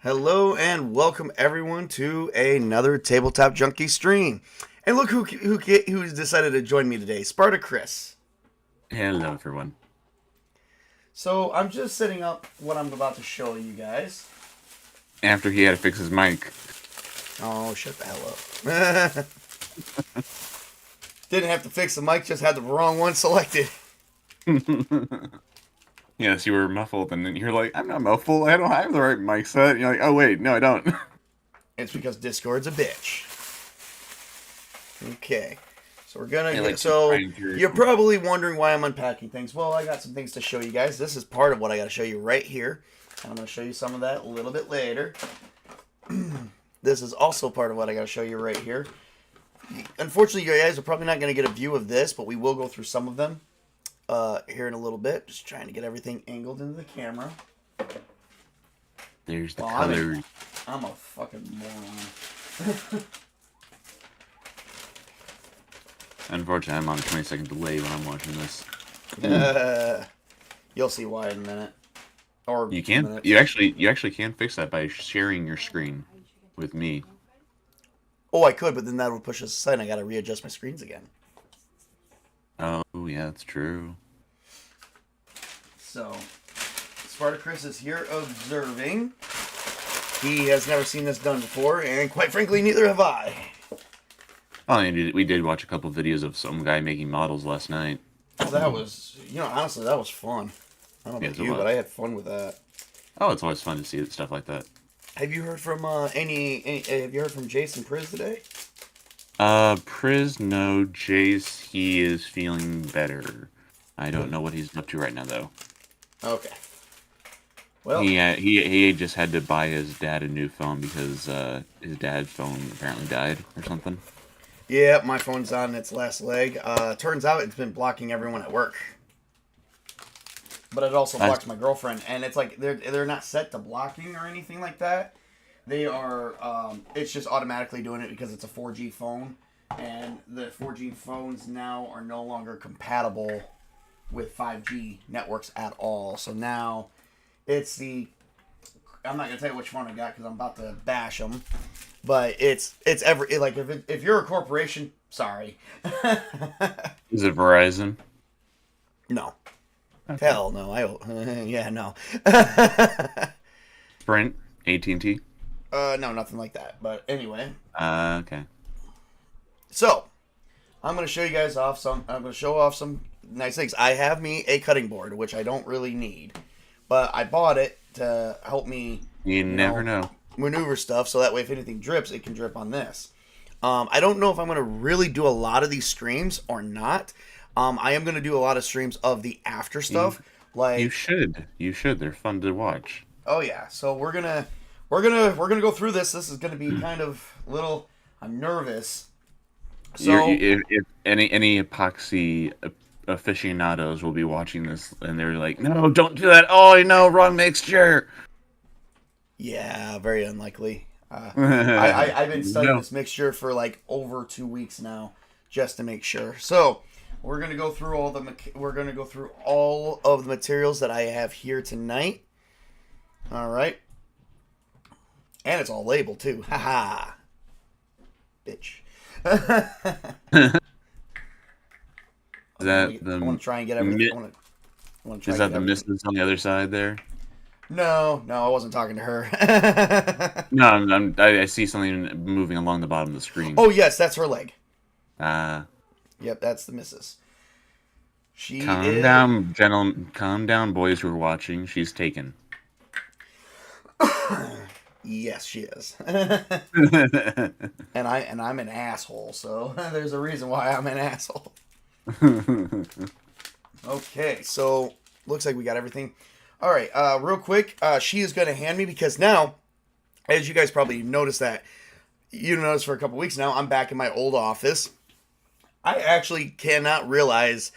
Hello and welcome everyone to another Tabletop Junkie stream. And look who decided to join me today, Sparta Chris. Hello, everyone. So I'm just setting up what I'm about to show you guys. After he had to fix his mic. Oh, shut the hell up. Didn't have to fix the mic, just had the wrong one selected. Yes, you were muffled, and then you're like, I'm not muffled. I have the right mic set. And you're like, oh wait, no, I don't. It's because Discord's a bitch. Okay. So we're gonna Like so you're probably wondering why I'm unpacking things. Well, I got some things to show you guys. This is part of what I gotta show you right here. I'm gonna show you some of that a little bit later. This is also part of what I gotta show you right here. Unfortunately, you guys are probably not gonna get a view of this, but we will go through some of them here in a little bit. Just trying to get everything angled into the camera. There's the colors. I'm a fucking moron. Unfortunately, I'm on a 20-second delay when I'm watching this. You'll see why in a minute. Or you can. You actually can fix that by sharing your screen with me. Oh, I could, but then that would push us aside, and I gotta readjust my screens again. Oh, yeah, that's true. So, Spartacus is here observing. He has never seen this done before, and quite frankly, neither have I. Oh, and we did watch a couple videos of some guy making models last night. Oh, that was, honestly, that was fun. I don't know about you, but I had fun with that. Oh, it's always fun to see stuff like that. Have you heard from have you heard from Jason Priz today? Priz, no. Jace, he is feeling better. I don't know what he's up to right now, though. Okay. Well, he just had to buy his dad a new phone because his dad's phone apparently died or something. Yeah, my phone's on its last leg. Turns out it's been blocking everyone at work. But it also blocks my girlfriend, and it's like they're not set to blocking or anything like that. They are. It's just automatically doing it because it's a 4G phone, and the 4G phones now are no longer compatible with 5G networks at all. So now it's the. I'm not gonna tell you which phone I got because I'm about to bash them, but it's like if you're a corporation, sorry. Is it Verizon? No. Okay. Hell no. Yeah, no. Sprint? AT&T? No, nothing like that. But anyway. Okay. So, I'm going to show you guys off I'm going to show off some nice things. I have me a cutting board, which I don't really need. But I bought it to help me... You never know. Maneuver stuff, so that way if anything drips, it can drip on this. I don't know if I'm going to really do a lot of these streams or not. I am going to do a lot of streams of the after stuff. You should. They're fun to watch. Oh yeah. So we're gonna go through this. This is gonna be kind of little. I'm nervous. So if any epoxy aficionados will be watching this and they're like, no, don't do that. Oh no, wrong mixture. Yeah, very unlikely. I've been studying this mixture for like over 2 weeks now, just to make sure. So. We're gonna go through all of the materials that I have here tonight. All right, and it's all labeled too. Haha, bitch. I want to try and get everything. Is that the misses on the other side there? No, I wasn't talking to her. No, I see something moving along the bottom of the screen. Oh yes, that's her leg. Yep, that's the missus. Calm down, gentlemen. Calm down, boys who are watching. She's taken. Yes, she is. and I'm an asshole, so there's a reason why I'm an asshole. Okay, so looks like we got everything. All right, real quick, she is going to hand me because now, as you guys probably noticed that, you noticed for a couple weeks now, I'm back in my old office. I actually cannot realize,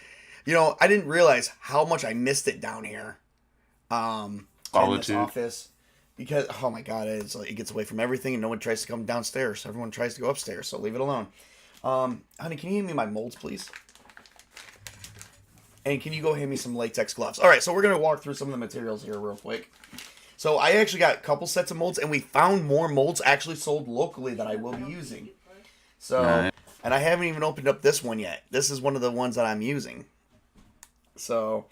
I didn't realize how much I missed it down here. In this office. Because, oh my God, it's like it gets away from everything and no one tries to come downstairs. Everyone tries to go upstairs, so leave it alone. Honey, can you hand me my molds, please? And can you go hand me some latex gloves? All right, so we're going to walk through some of the materials here real quick. So I actually got a couple sets of molds, and we found more molds actually sold locally that I will be using. So, Nice. and I haven't even opened up this one yet. This is one of the ones that I'm using. So,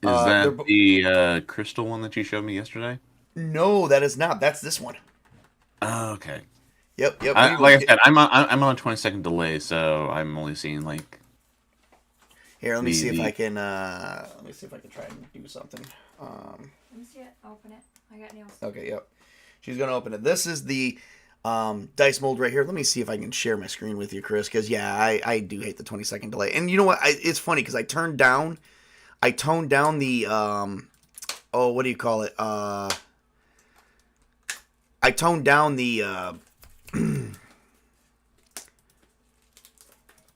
Is they're that the crystal one that you showed me yesterday? no, that is not. That's this one. Oh, okay. Yep, yep. We will Like I get said, I'm on a 20-second delay, so I'm only seeing like here. Let me see if the I can. Let me see if I can try and do something. Let me see it. Open it. I got nails. Okay, yep. She's gonna open it. This is the dice mold right here. Let me see if I can share my screen with you, Chris, because yeah, I do hate the 20-second delay. And you know what? It's funny because I toned down the oh, what do you call it? I toned down the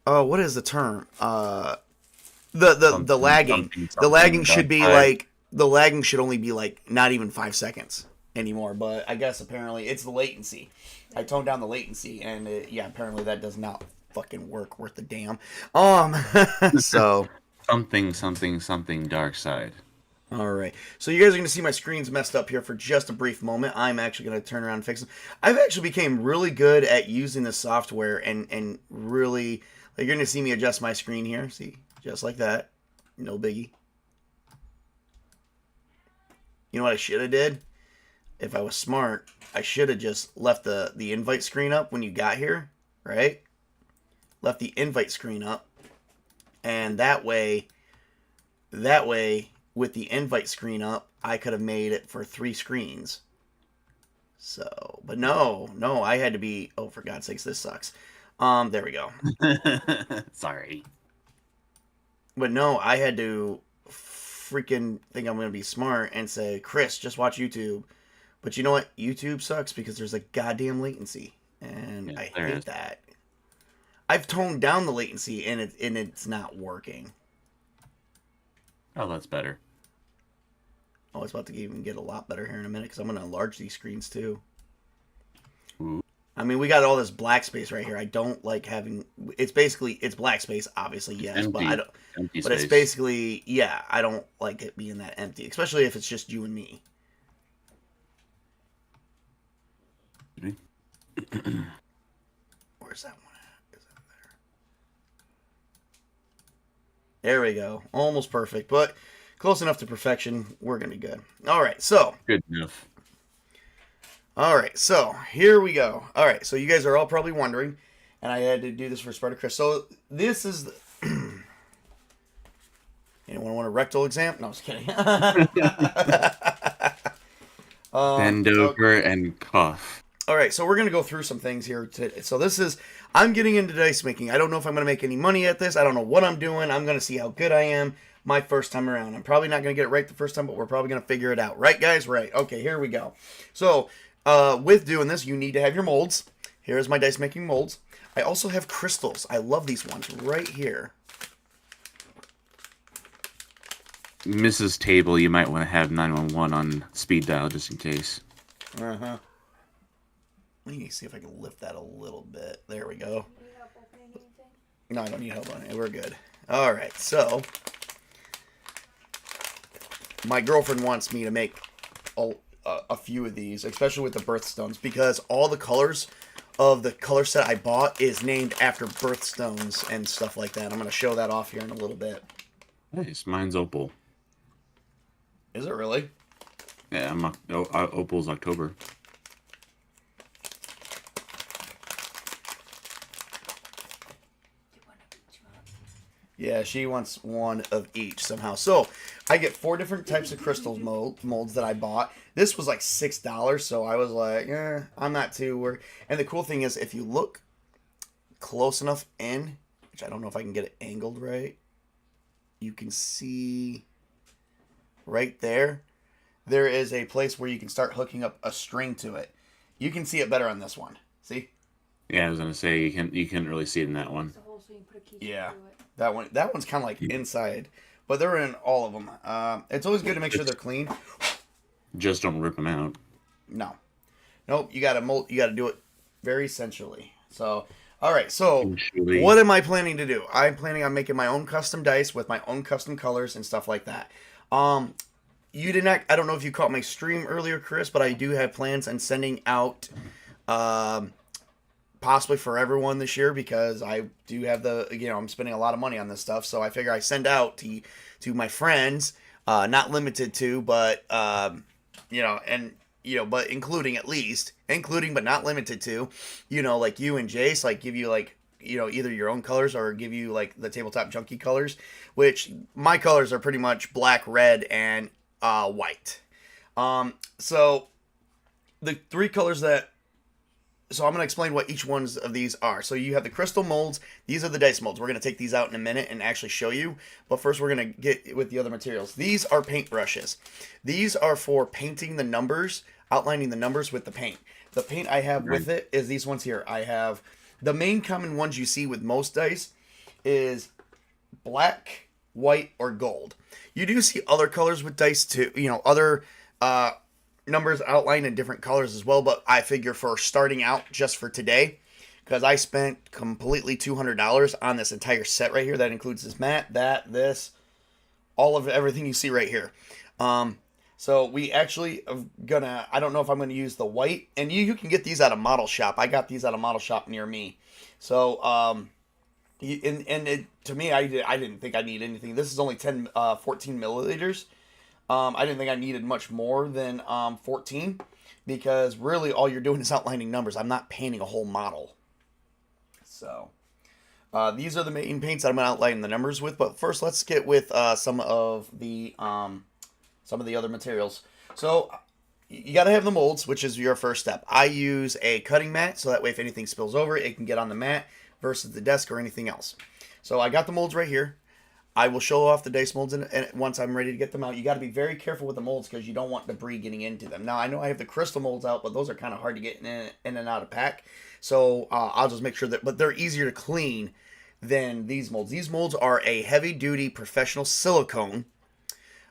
oh, what is the term? The lagging. The lagging should be like the lagging should only be like not even 5 seconds anymore. But I guess apparently it's the latency. I toned down the latency, and yeah, apparently that does not fucking work worth the damn. So something dark side. all right, so you guys are gonna see my screen's messed up here for just a brief moment. I'm actually gonna turn around and fix them. I've actually became really good at using the software and really like you're gonna see me adjust my screen here. See, just like that, no biggie. You know what I should have did? If I was smart, I should have just left the invite screen up when you got here, right? Left the invite screen up, and that way, with the invite screen up, I could have made it for 3 screens. So, but no, I had to be. Oh, for God's sakes, this sucks. There we go. Sorry. But no, I had to freaking think I'm gonna be smart and say, Chris, just watch YouTube. But you know what? YouTube sucks because there's a goddamn latency, and Yeah, I there hate is. that. I've toned down the latency, and it's not working. Oh, that's better. Oh, it's about to even get a lot better here in a minute because I'm going to enlarge these screens too. Ooh. I mean, we got all this black space right here. I don't like having. It's black space, obviously, yes, but Empty. I don't. Empty But it's space. basically, yeah, I don't like it being that empty, especially if it's just you and me. Where's that one at? Is that there? There we go. Almost perfect, but close enough to perfection. We're going to be good. All right, so. Good enough. All right, so here we go. All right, so you guys are all probably wondering, and I had to do this for Sparta Chris. So this is the... Anyone want a rectal exam? No, I was kidding. Bend over and cough. All right, so we're going to go through some things here today. So this is... I'm getting into dice making. I don't know if I'm going to make any money at this. I don't know what I'm doing. I'm going to see how good I am my first time around. I'm probably not going to get it right the first time, but we're probably going to figure it out. Right, guys? Right. Okay, here we go. So... with doing this, you need to have your molds. Here's my dice making molds. I also have crystals. I love these ones right here. Mrs. Table, you might want to have 911 on speed dial just in case. Uh-huh. Let me see if I can lift that a little bit. There we go. Do you need help opening anything? No, I don't need help on it. We're good. All right, so my girlfriend wants me to make a few of these, especially with the birthstones, because all the colors of the color set I bought is named after birthstones and stuff like that. I'm going to show that off here in a little bit. Nice. Mine's Opal. Is it really? Yeah, Opal's October. Yeah, she wants one of each somehow. So I get 4 different types of crystal molds that I bought. This was like $6, so I was like, I'm not too worried. And the cool thing is, if you look close enough in, which I don't know if I can get it angled right, you can see right there, there is a place where you can start hooking up a string to it. You can see it better on this one. See? Yeah, I was gonna say you can't really see it in that one. It's a hole so you can put a key Yeah. through it. That one's kind of like inside, but they're in all of them. It's always good to make sure they're clean. Just don't rip them out. No, nope. You gotta mold. You gotta do it very sensually. So, all right. So, Sensually. what am I planning to do? I'm planning on making my own custom dice with my own custom colors and stuff like that. you did not. I don't know if you caught my stream earlier, Chris, but I do have plans on sending out, possibly for everyone this year because I do have I'm spending a lot of money on this stuff, so I figure I send out to my friends, not limited to, but but including but not limited to, like you and Jace, like give you like either your own colors or give you like the Tabletop Junkie colors, which my colors are pretty much black, red, and white. So the three colors so I'm going to explain what each one of these are. So you have the crystal molds. These are the dice molds. We're going to take these out in a minute and actually show you. But first we're going to get with the other materials. These are paint brushes. These are for painting the numbers, outlining the numbers with the paint. The paint I have with it is these ones here. I have the main common ones you see with most dice is black, white, or gold. You do see other colors with dice too. Other numbers outlined in different colors as well, but I figure for starting out just for today, because I spent completely $200 on this entire set right here. That includes this mat, this, all of everything you see right here. So we actually are gonna, I don't know if I'm gonna use the white, and you can get these at a model shop. I got these at a model shop near me. So, to me, I didn't think I need anything. This is only 14 milliliters. I didn't think I needed much more than 14 because really all you're doing is outlining numbers. I'm not painting a whole model. So these are the main paints that I'm going to outline the numbers with. But first, let's get with some of the other materials. So you got to have the molds, which is your first step. I use a cutting mat so that way if anything spills over, it can get on the mat versus the desk or anything else. So I got the molds right here. I will show off the dice molds and once I'm ready to get them out. You got to be very careful with the molds because you don't want debris getting into them. Now, I know I have the crystal molds out, but those are kind of hard to get in and out of pack. So I'll just make sure but they're easier to clean than these molds. These molds are a heavy-duty professional silicone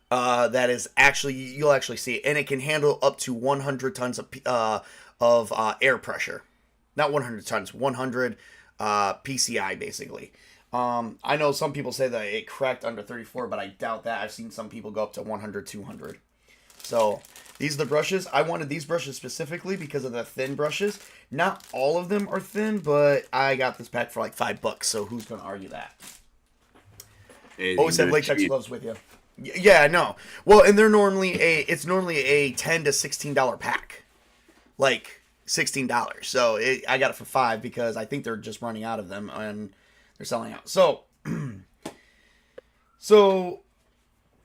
that is actually, you'll actually see it, and it can handle up to 100 tons of air pressure. Not 100 tons, 100 PCI, basically. I know some people say that it cracked under 34, but I doubt that. I've seen some people go up to 100, 200. So these are the brushes. I wanted these brushes specifically because of the thin brushes. Not all of them are thin, but I got this pack for like $5, so who's going to argue that? Always have latex gloves with you. Yeah, I know. Well, and it's normally a $10 to $16 pack. Like $16. So I got it for $5 because I think they're just running out of them and they're selling out. So,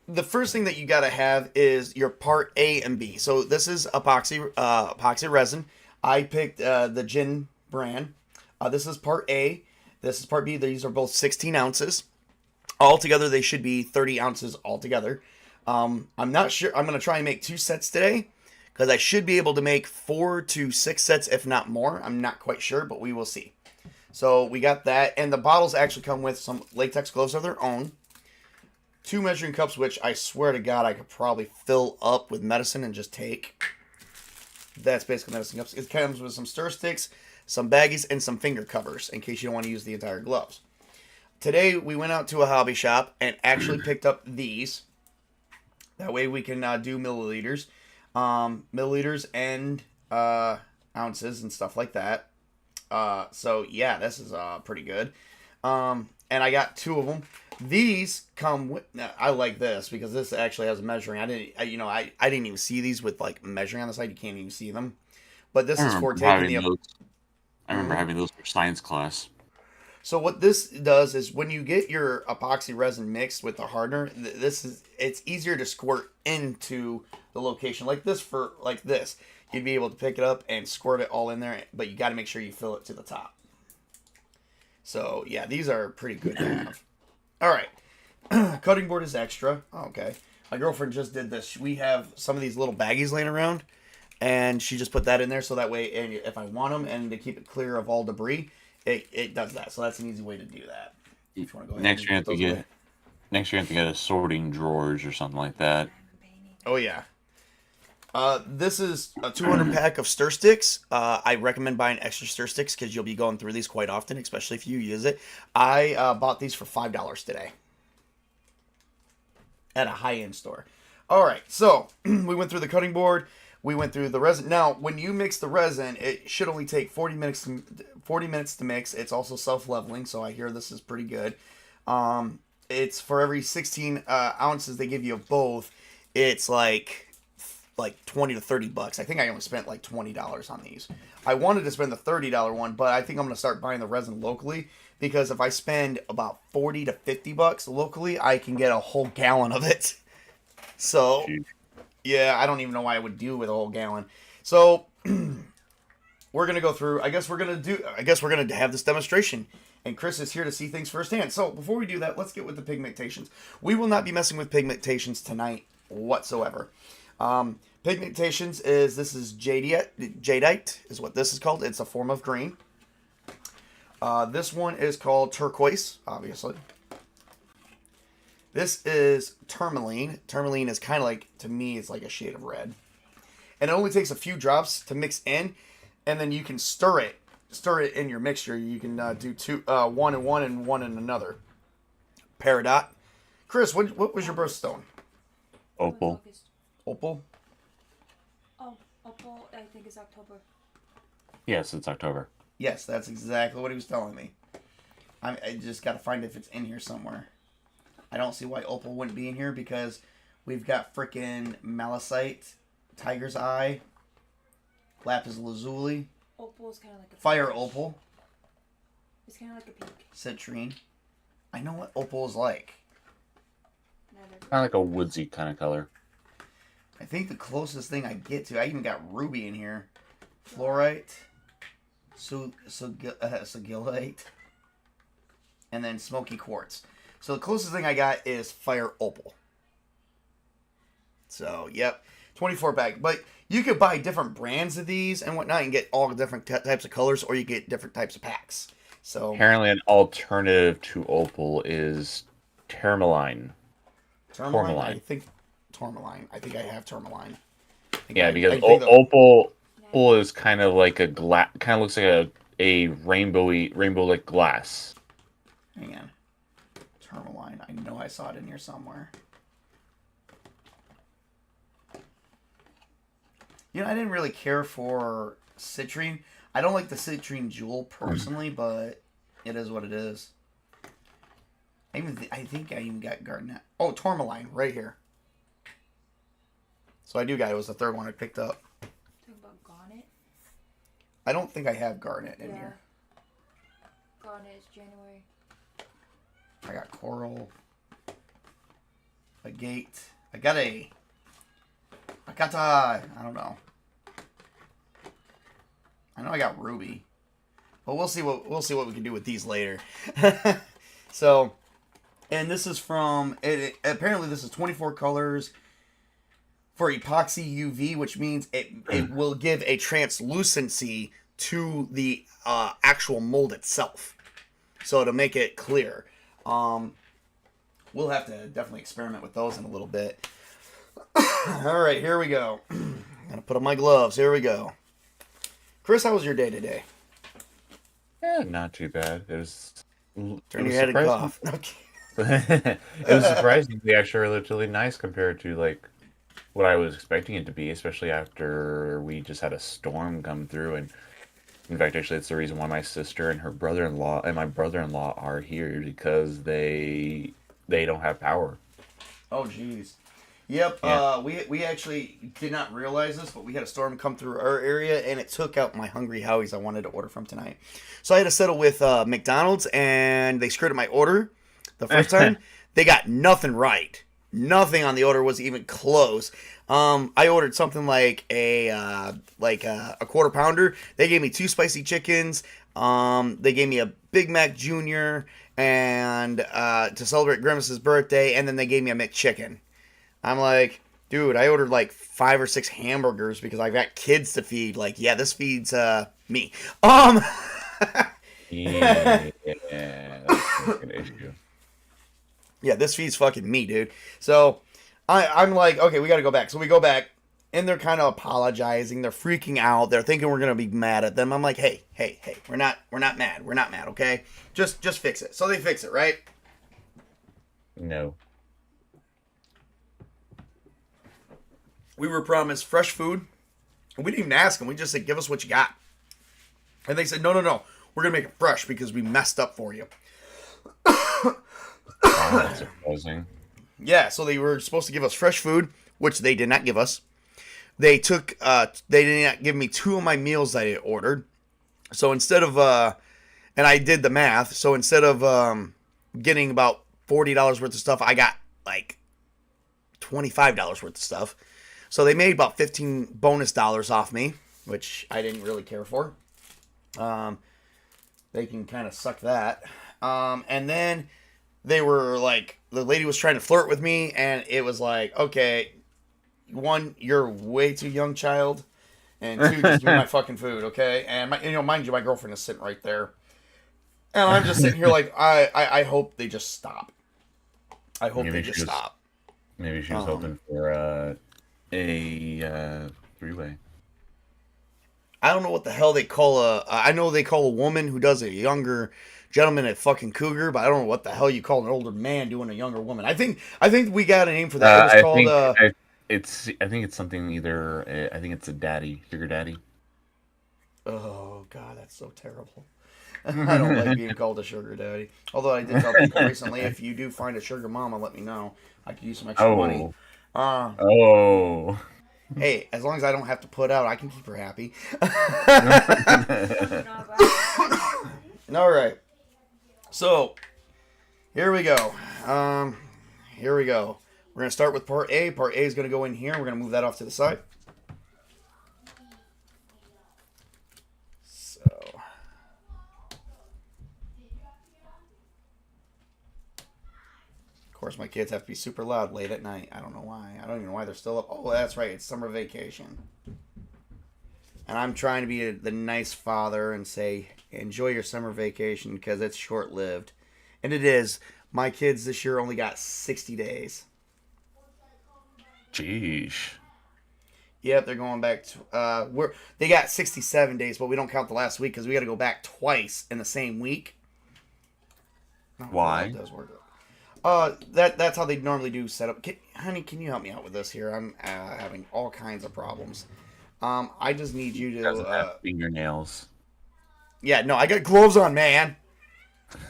the first thing that you got to have is your part A and B. So this is epoxy resin. I picked the Gin brand. This is part A. This is part B. These are both 16 ounces. Altogether, they should be 30 ounces altogether. I'm not sure. I'm going to try and make 2 sets today because I should be able to make 4 to 6 sets, if not more. I'm not quite sure, but we will see. So we got that, and the bottles actually come with some latex gloves of their own. 2 measuring cups, which I swear to God I could probably fill up with medicine and just take. That's basically medicine cups. It comes with some stir sticks, some baggies, and some finger covers in case you don't want to use the entire gloves. Today we went out to a hobby shop and actually picked up these. That way we can do milliliters and ounces and stuff like that. So yeah, this is pretty good. And I got 2 of them. These come with. I like this because this actually has measuring. I didn't even see these with like measuring on the side. You can't even see them. But this is for taking the. I remember having those for science class. So what this does is when you get your epoxy resin mixed with the hardener, it's easier to squirt into the location like this. You'd be able to pick it up and squirt it all in there, but you got to make sure you fill it to the top. So yeah, these are pretty good to have. All right, cutting board is extra. Okay, my girlfriend just did this. We have some of these little baggies laying around, and she just put that in there so that way, if I want them and to keep it clear of all debris, it does that. So that's an easy way to do that. If you want to go ahead next year, you have to get a sorting drawers or something like that. Oh yeah. This is a 200 pack of stir sticks. I recommend buying extra stir sticks because you'll be going through these quite often, especially if you use it. I bought these for $5 today at a high-end store. All right, so we went through the cutting board. We went through the resin. Now, when you mix the resin, it should only take 40 minutes to mix. It's also self-leveling, so I hear this is pretty good. It's for every 16 ounces they give you of both. It's like 20 to 30 bucks. I think I only spent like $20 on these. I wanted to spend the $30 one, but I think I'm going to start buying the resin locally because if I spend about 40 to 50 bucks locally, I can get a whole gallon of it. So, yeah, I don't even know why I would do with a whole gallon. So, we're going to go through, I guess we're going to have this demonstration. And Chris is here to see things firsthand. So, before we do that, let's get with the pigmentations. We will not be messing with pigmentations tonight whatsoever. Pigmentations this is jadeite is what this is called. It's a form of green. This one is called turquoise, obviously. This is tourmaline. Tourmaline is kind of like, to me, it's like a shade of red. And it only takes a few drops to mix in, and then you can stir it in your mixture. You can do one in one and one in another. Peridot. Chris, what was your birthstone? Opal. Opal? Oh, Opal, I think it's October. Yes, it's October. Yes, that's exactly what he was telling me. I just got to find if it's in here somewhere. I don't see why Opal wouldn't be in here because we've got frickin' Malachite, Tiger's Eye, Lapis Lazuli, Opal is kind of like a Fire Opal, It's kind of like a pink. Citrine. I know what Opal is like. Never. Kind of like a woodsy kind of color. I think the closest thing I get to, I even got ruby in here, fluorite, sugilite, and then smoky quartz. So the closest thing I got is Fire Opal. So, yep, 24 pack. But you could buy different brands of these and whatnot and get all the different types of colors, or you get different types of packs. So Apparently, an alternative to opal is tourmaline. I think tourmaline. I think I have tourmaline. Yeah, because opal is kind of like a glass. Kind of looks like a rainbow like glass. Hang on. Tourmaline. I know I saw it in here somewhere. You know, I didn't really care for citrine. I don't like the citrine jewel personally, but it is what it is. I think I even got garnet. Oh, tourmaline right here. So I do got it. Was the third one I picked up. Talking about garnet. I don't think I have garnet in here. Garnet is January. I got coral, agate. I got a I don't know. I know I got ruby, but we'll see what we can do with these later. So, and this is from apparently this is 24 colors for epoxy UV, which means it will give a translucency to the actual mold itself. So to make it clear. We'll have to definitely experiment with those in a little bit. All right, here we go. Gotta put on my gloves. Here we go. Chris, how was your day today? Yeah, not too bad. It was. Turn your head and cough. Okay. It was surprisingly actually relatively nice compared to like what I was expecting it to be, especially after we just had a storm come through. And in fact, actually, it's the reason why my sister and her brother-in-law and my brother-in-law are here because they don't have power. Oh, jeez. Yep. Yeah. We actually did not realize this, but we had a storm come through our area, and it took out my Hungry Howies I wanted to order from tonight. So I had to settle with McDonald's, and they screwed up my order the first time. They got nothing right. Nothing on the order was even close. I ordered something like a quarter pounder. They gave me 2 spicy chickens. They gave me a Big Mac Jr. and to celebrate Grimace's birthday, and then they gave me a McChicken. I'm like, dude, I ordered like 5 or 6 hamburgers because I've got kids to feed. Like, yeah, this feeds me. Yeah, that's an issue. Yeah, this feed's fucking me, dude. So I'm like, okay, we got to go back. So we go back, and they're kind of apologizing. They're freaking out. They're thinking we're gonna be mad at them. I'm like, hey, we're not mad. We're not mad, okay? Just fix it. So they fix it, right? No. We were promised fresh food. And we didn't even ask them. We just said, give us what you got. And they said, no. We're going to make it fresh because we messed up for you. That's surprising. Yeah, so they were supposed to give us fresh food, which they did not give us. They did not give me 2 of my meals that I had ordered. So instead of, and I did the math. So instead of getting about $40 worth of stuff, I got like $25 worth of stuff. So they made about 15 bonus dollars off me, which I didn't really care for. They can kind of suck that. And then they were like, the lady was trying to flirt with me, and it was like, okay, 1, you're way too young, child, and 2, just give me my fucking food, okay? And mind you, my girlfriend is sitting right there, and I'm just sitting here like, I hope they just stop. I hope they just stop. Maybe she was hoping for a 3-way. I don't know what the hell they call I know they call a woman who does a younger gentleman a fucking cougar, but I don't know what the hell you call an older man doing a younger woman. I think we got a name for that. It was called. I think it's something either. I think it's a daddy, sugar daddy. Oh God, that's so terrible. I don't like being called a sugar daddy. Although I did tell people recently, if you do find a sugar mama, let me know. I could use some extra money. Hey, as long as I don't have to put out, I can keep her happy. All right. So, here we go. We're going to start with part A. Part A is going to go in here. We're going to move that off to the side. So, of course, my kids have to be super loud late at night. I don't know why. I don't even know why they're still up. Oh, that's right. It's summer vacation. And I'm trying to be the nice father and say, enjoy your summer vacation because it's short-lived. And it is. My kids this year only got 60 days. Jeez. Yep, they're going back to... they got 67 days, but we don't count the last week because we got to go back twice in the same week. Why? It does work. That's how they normally do set up. Honey, can you help me out with this here? I'm having all kinds of problems. I just need you to... Doesn't have fingernails. Yeah, no, I got gloves on, man.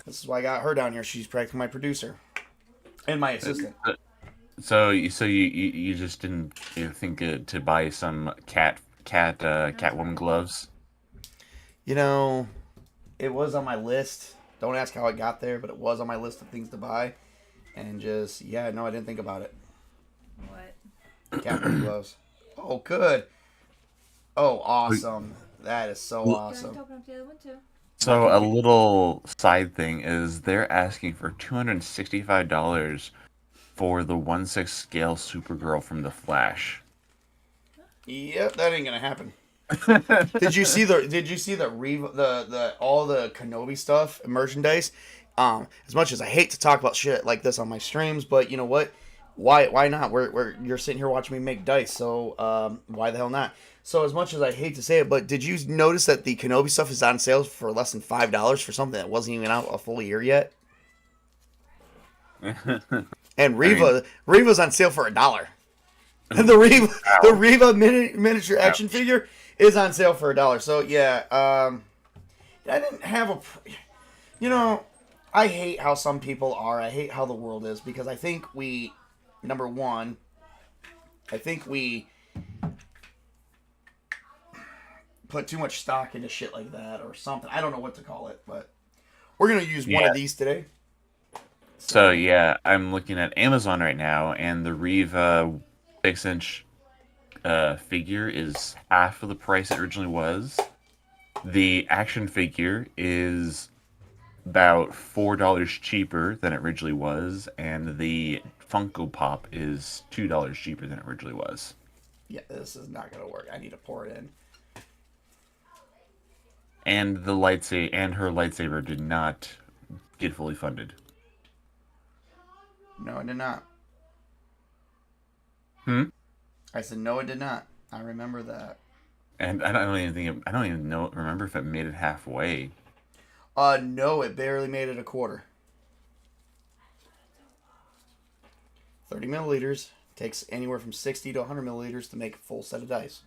This is why I got her down here. She's practically my producer and my assistant. So you just didn't think to buy some Catwoman gloves? You know, it was on my list. Don't ask how it got there, but it was on my list of things to buy. And just, I didn't think about it. What? Catwoman gloves. Oh, good. Oh, awesome. That is so awesome. Open up the other one too. So a little side thing is they're asking for $265 for the 1/6 scale Supergirl from The Flash. Yep, that ain't gonna happen. Did you see the all the Kenobi stuff, merchandise? As much as I hate to talk about shit like this on my streams, but you know what? Why not? You're sitting here watching me make dice, so why the hell not? So as much as I hate to say it, but did you notice that the Kenobi stuff is on sale for less than $5 for something that wasn't even out a full year yet? And Reva's on sale for $1. And the Reva miniature action figure is on sale for $1. So yeah, I didn't have I hate how some people are. I hate how the world is because I think number one, we put too much stock into shit like that or something. I don't know what to call it, but we're gonna use one of these today. So yeah, I'm looking at Amazon right now, and the Reva 6-inch figure is half of the price it originally was. The action figure is about $4 cheaper than it originally was, and the Funko Pop is $2 cheaper than it originally was. Yeah, this is not gonna work. I need to pour it in. And her lightsaber did not get fully funded. No, it did not. I said no, it did not. I remember that. And I don't even remember if it made it halfway. No, it barely made it a quarter. 30 milliliters, Takes anywhere from 60 to 100 milliliters to make a full set of dice.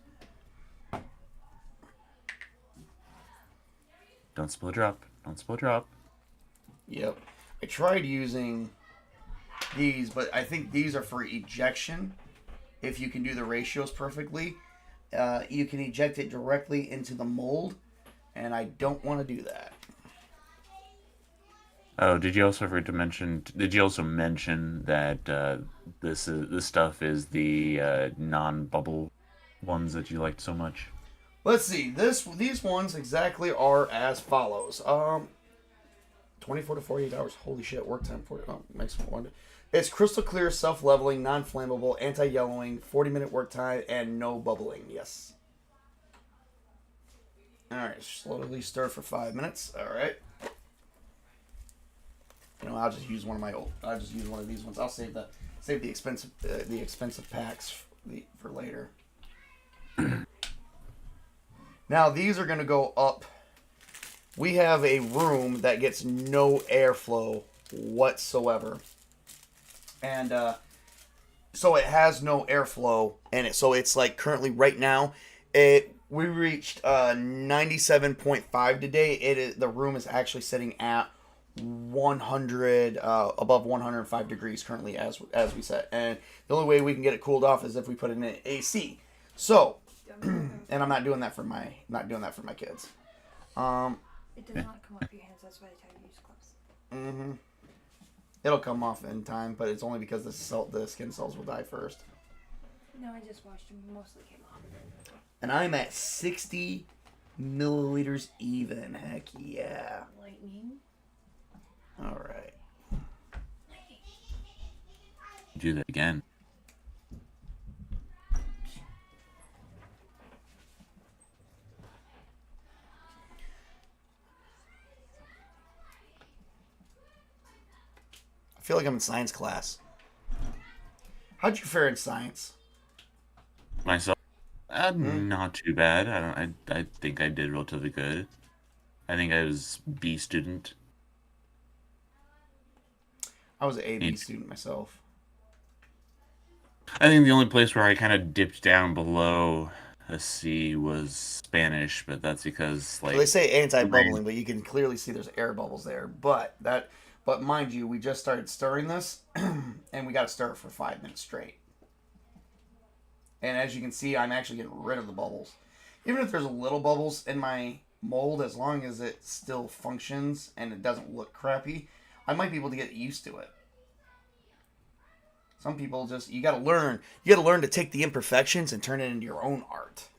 Don't spill a drop. Don't spill a drop. Yep. I tried using these, but I think these are for ejection. If you can do the ratios perfectly, you can eject it directly into the mold, and I don't want to do that. Oh, did you also forget to mention? Did you also mention that this stuff is the non-bubble ones that you liked so much? Let's see. These ones exactly are as follows. 24 to 48 hours. Holy shit, work time. 40, maximum one. It's crystal clear, self-leveling, non-flammable, anti-yellowing, 40-minute work time, and no bubbling. Yes. All right, slowly stir for 5 minutes. All right. I'll just use one of my old. I'll just use one of these ones. I'll save the expensive packs for later. Now these are going to go up. We have a room that gets no airflow whatsoever, and so it has no airflow in it. So it's like currently right now, we reached 97.5 today. The room is actually sitting at 100 above 105 degrees currently as we set, and the only way we can get it cooled off is if we put it in an AC. So, and I'm not doing that for my kids. It does not come off your hands. That's why I tell you to use gloves. Mm-hmm. It'll come off in time, but it's only because the skin cells will die first. No, I just washed them. Mostly came off. And I'm at 60 milliliters even. Heck yeah! Lightning. All right. Do that again. I feel like I'm in science class. How'd you fare in science? Myself, not too bad. I think I did relatively good. I think I was B student. I was an A/B student myself. I think the only place where I kind of dipped down below a C was Spanish, but that's because So they say anti-bubbling, but you can clearly see there's air bubbles there. But mind you, we just started stirring this, and we got to stir it for 5 minutes straight. And as you can see, I'm actually getting rid of the bubbles. Even if there's a little bubbles in my mold, as long as it still functions and it doesn't look crappy, I might be able to get used to it. Some people just, you gotta learn to take the imperfections and turn it into your own art.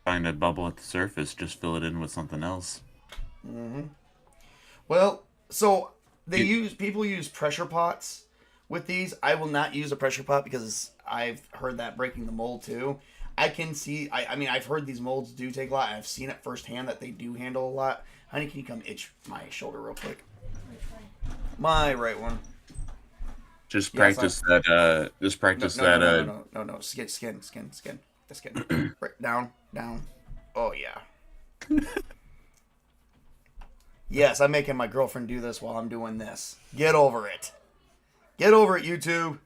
Find a bubble at the surface, just fill it in with something else. Mm-hmm. Well, so people use pressure pots with these. I will not use a pressure pot because I've heard that breaking the mold too. I can see, I mean, I've heard these molds do take a lot. I've seen it firsthand that they do handle a lot. Honey, can you come itch my shoulder real quick? Which one? My right one. Just practice that. Just practice that. No. Skin. The skin. Right, down. Oh yeah. Yes, I'm making my girlfriend do this while I'm doing this. Get over it. Get over it, YouTube.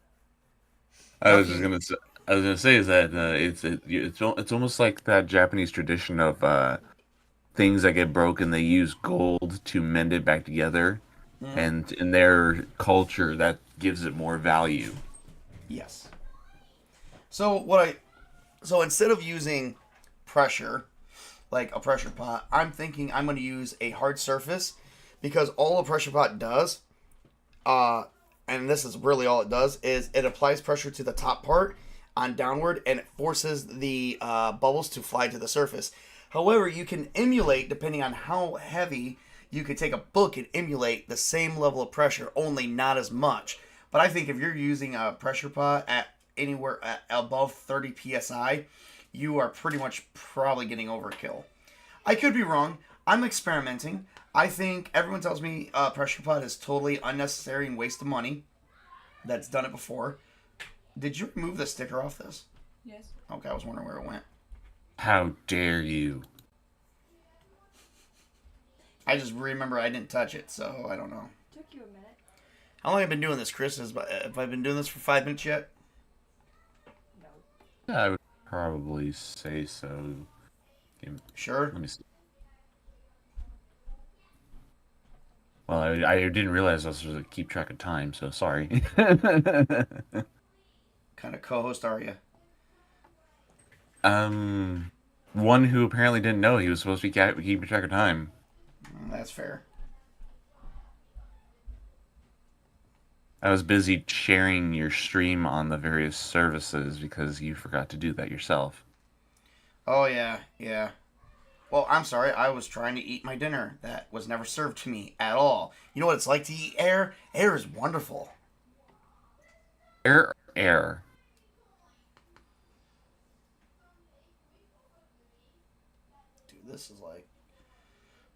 I was gonna say is that it's almost like that Japanese tradition of things that get broken. They use gold to mend it back together, and in their culture, that gives it more value. Yes. So instead of using pressure, like a pressure pot, I'm thinking I'm going to use a hard surface, because all a pressure pot does, and this is really all it does, is it applies pressure to the top part on downward, and it forces the bubbles to fly to the surface. However, you can emulate, depending on how heavy, you could take a book and emulate the same level of pressure, only not as much. But I think if you're using a pressure pot at anywhere above 30 psi, you are pretty much probably getting overkill. I could be wrong. I'm experimenting. I think everyone tells me a pressure pot is totally unnecessary and waste of money. That's done it before. Did you remove the sticker off this? Yes. Okay, I was wondering where it went. How dare you? I just remember I didn't touch it, so I don't know. Took you a minute. How long have I been doing this, Chris? Have I been doing this for 5 minutes yet? No. Yeah, I would probably say so. Sure. Let me see. Well, I didn't realize I was supposed to keep track of time, so sorry. Kind of co-host are you? um, one who apparently didn't know he was supposed to be keeping track of time. That's fair. I was busy sharing your stream on the various services because you forgot to do that yourself. Oh yeah, yeah. Well, I'm sorry. I was trying to eat my dinner. That was never served to me at all. You know what it's like to eat air? Air is wonderful. Air. Dude, this is like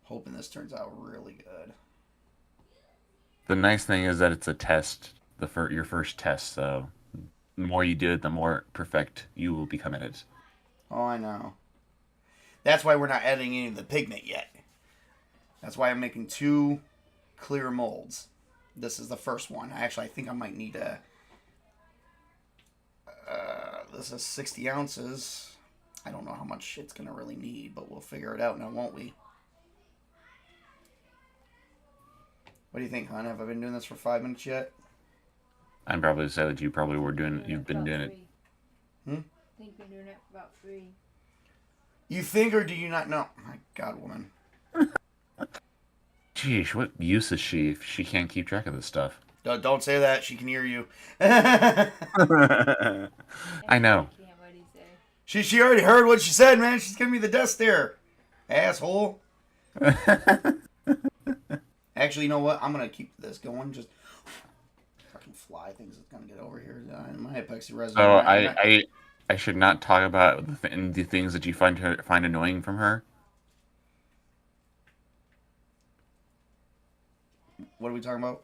hoping this turns out really good. The nice thing is that it's a test, your first test. So the more you do it, the more perfect you will become at it. Oh, I know. That's why we're not adding any of the pigment yet. That's why I'm making 2 clear molds. This is the first one. Actually, I think I might need a... this is 60 ounces. I don't know how much it's going to really need, but we'll figure it out now, won't we? What do you think, hon? Have I been doing this for 5 minutes yet? I'd probably say that you probably were Doing you've it been about doing it. 3. Hmm? I think you're doing it for about 3. You think, or do you not know? My God, woman. Geesh, what use is she if she can't keep track of this stuff? Don't say that. She can hear you. I know. I can't. What do you say? She already heard what she said, man. She's giving me the death stare. Asshole. Actually, you know what? I'm going to keep this going. Just fucking fly things that's going to get over here. My epoxy resin. So I should not talk about the things that you find annoying from her. What are we talking about?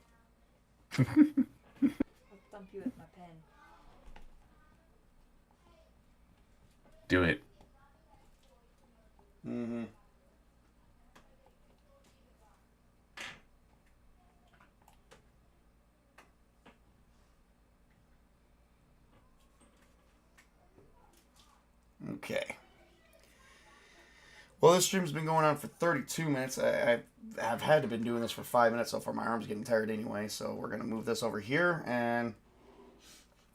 I'll thump you with my pen. Do it. Mm-hmm. Okay. Well, this stream's been going on for 32 minutes. I've had to been doing this for 5 minutes so far. My arm's getting tired anyway, so we're gonna move this over here and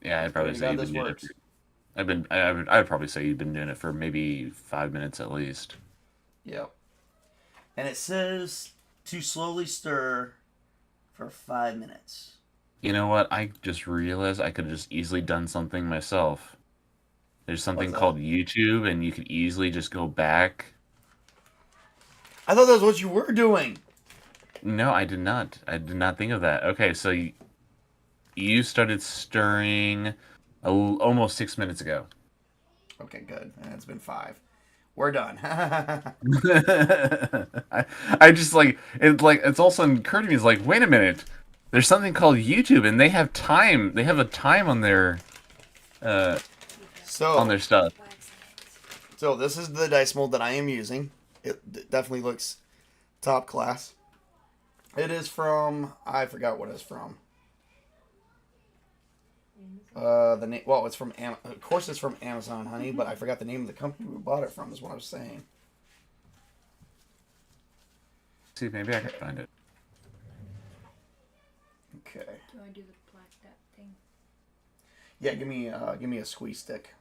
Yeah, I'd probably say how you've this been doing works. it. I'd probably say you've been doing it for maybe 5 minutes at least. Yep. And it says to slowly stir for 5 minutes. You know what? I just realized I could have just easily done something myself. There's something What's that? called YouTube, and you could easily just go back. I thought that was what you were doing. No, I did not. I did not think of that. Okay, so you started stirring almost 6 minutes ago. Okay, good. And it's been 5. We're done. I just it's also occurred to me, it's like, wait a minute, there's something called YouTube, and they have time. They have a time on their so stuff. So this is the dice mold that I am using. It definitely looks top class. It is from, I forgot what it's from. The name, well, it's from of course it's from Amazon, honey, but I forgot the name of the company we bought it from. Is what I was saying. See, maybe I can find it. Okay. Do I do the black that thing? Yeah, give me a squeeze stick.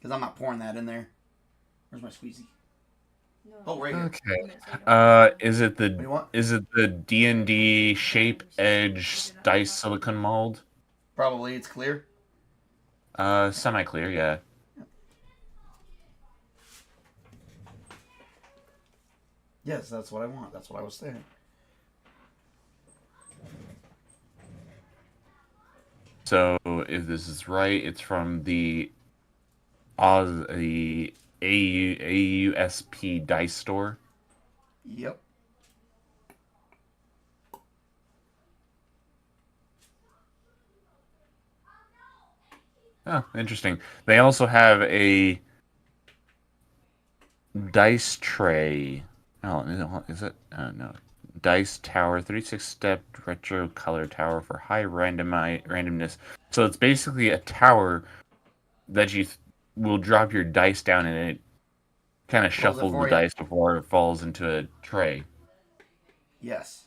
Cause I'm not pouring that in there. Where's my squeezy? No. Oh, right here. Okay. Is it What do you want? the D&D shape edge dice silicone mold? Probably it's clear. Semi-clear, yeah. Yes, that's what I want. That's what I was saying. So if this is right, it's from the AUSP dice store. Yep. Oh, interesting. They also have a dice tray. Oh, is it? No. dice tower, 36-step retro color tower for high randomness. So it's basically a tower that you will drop your dice down and it kind of Rolls it shuffles the for you. dice before it falls into a tray. Yes.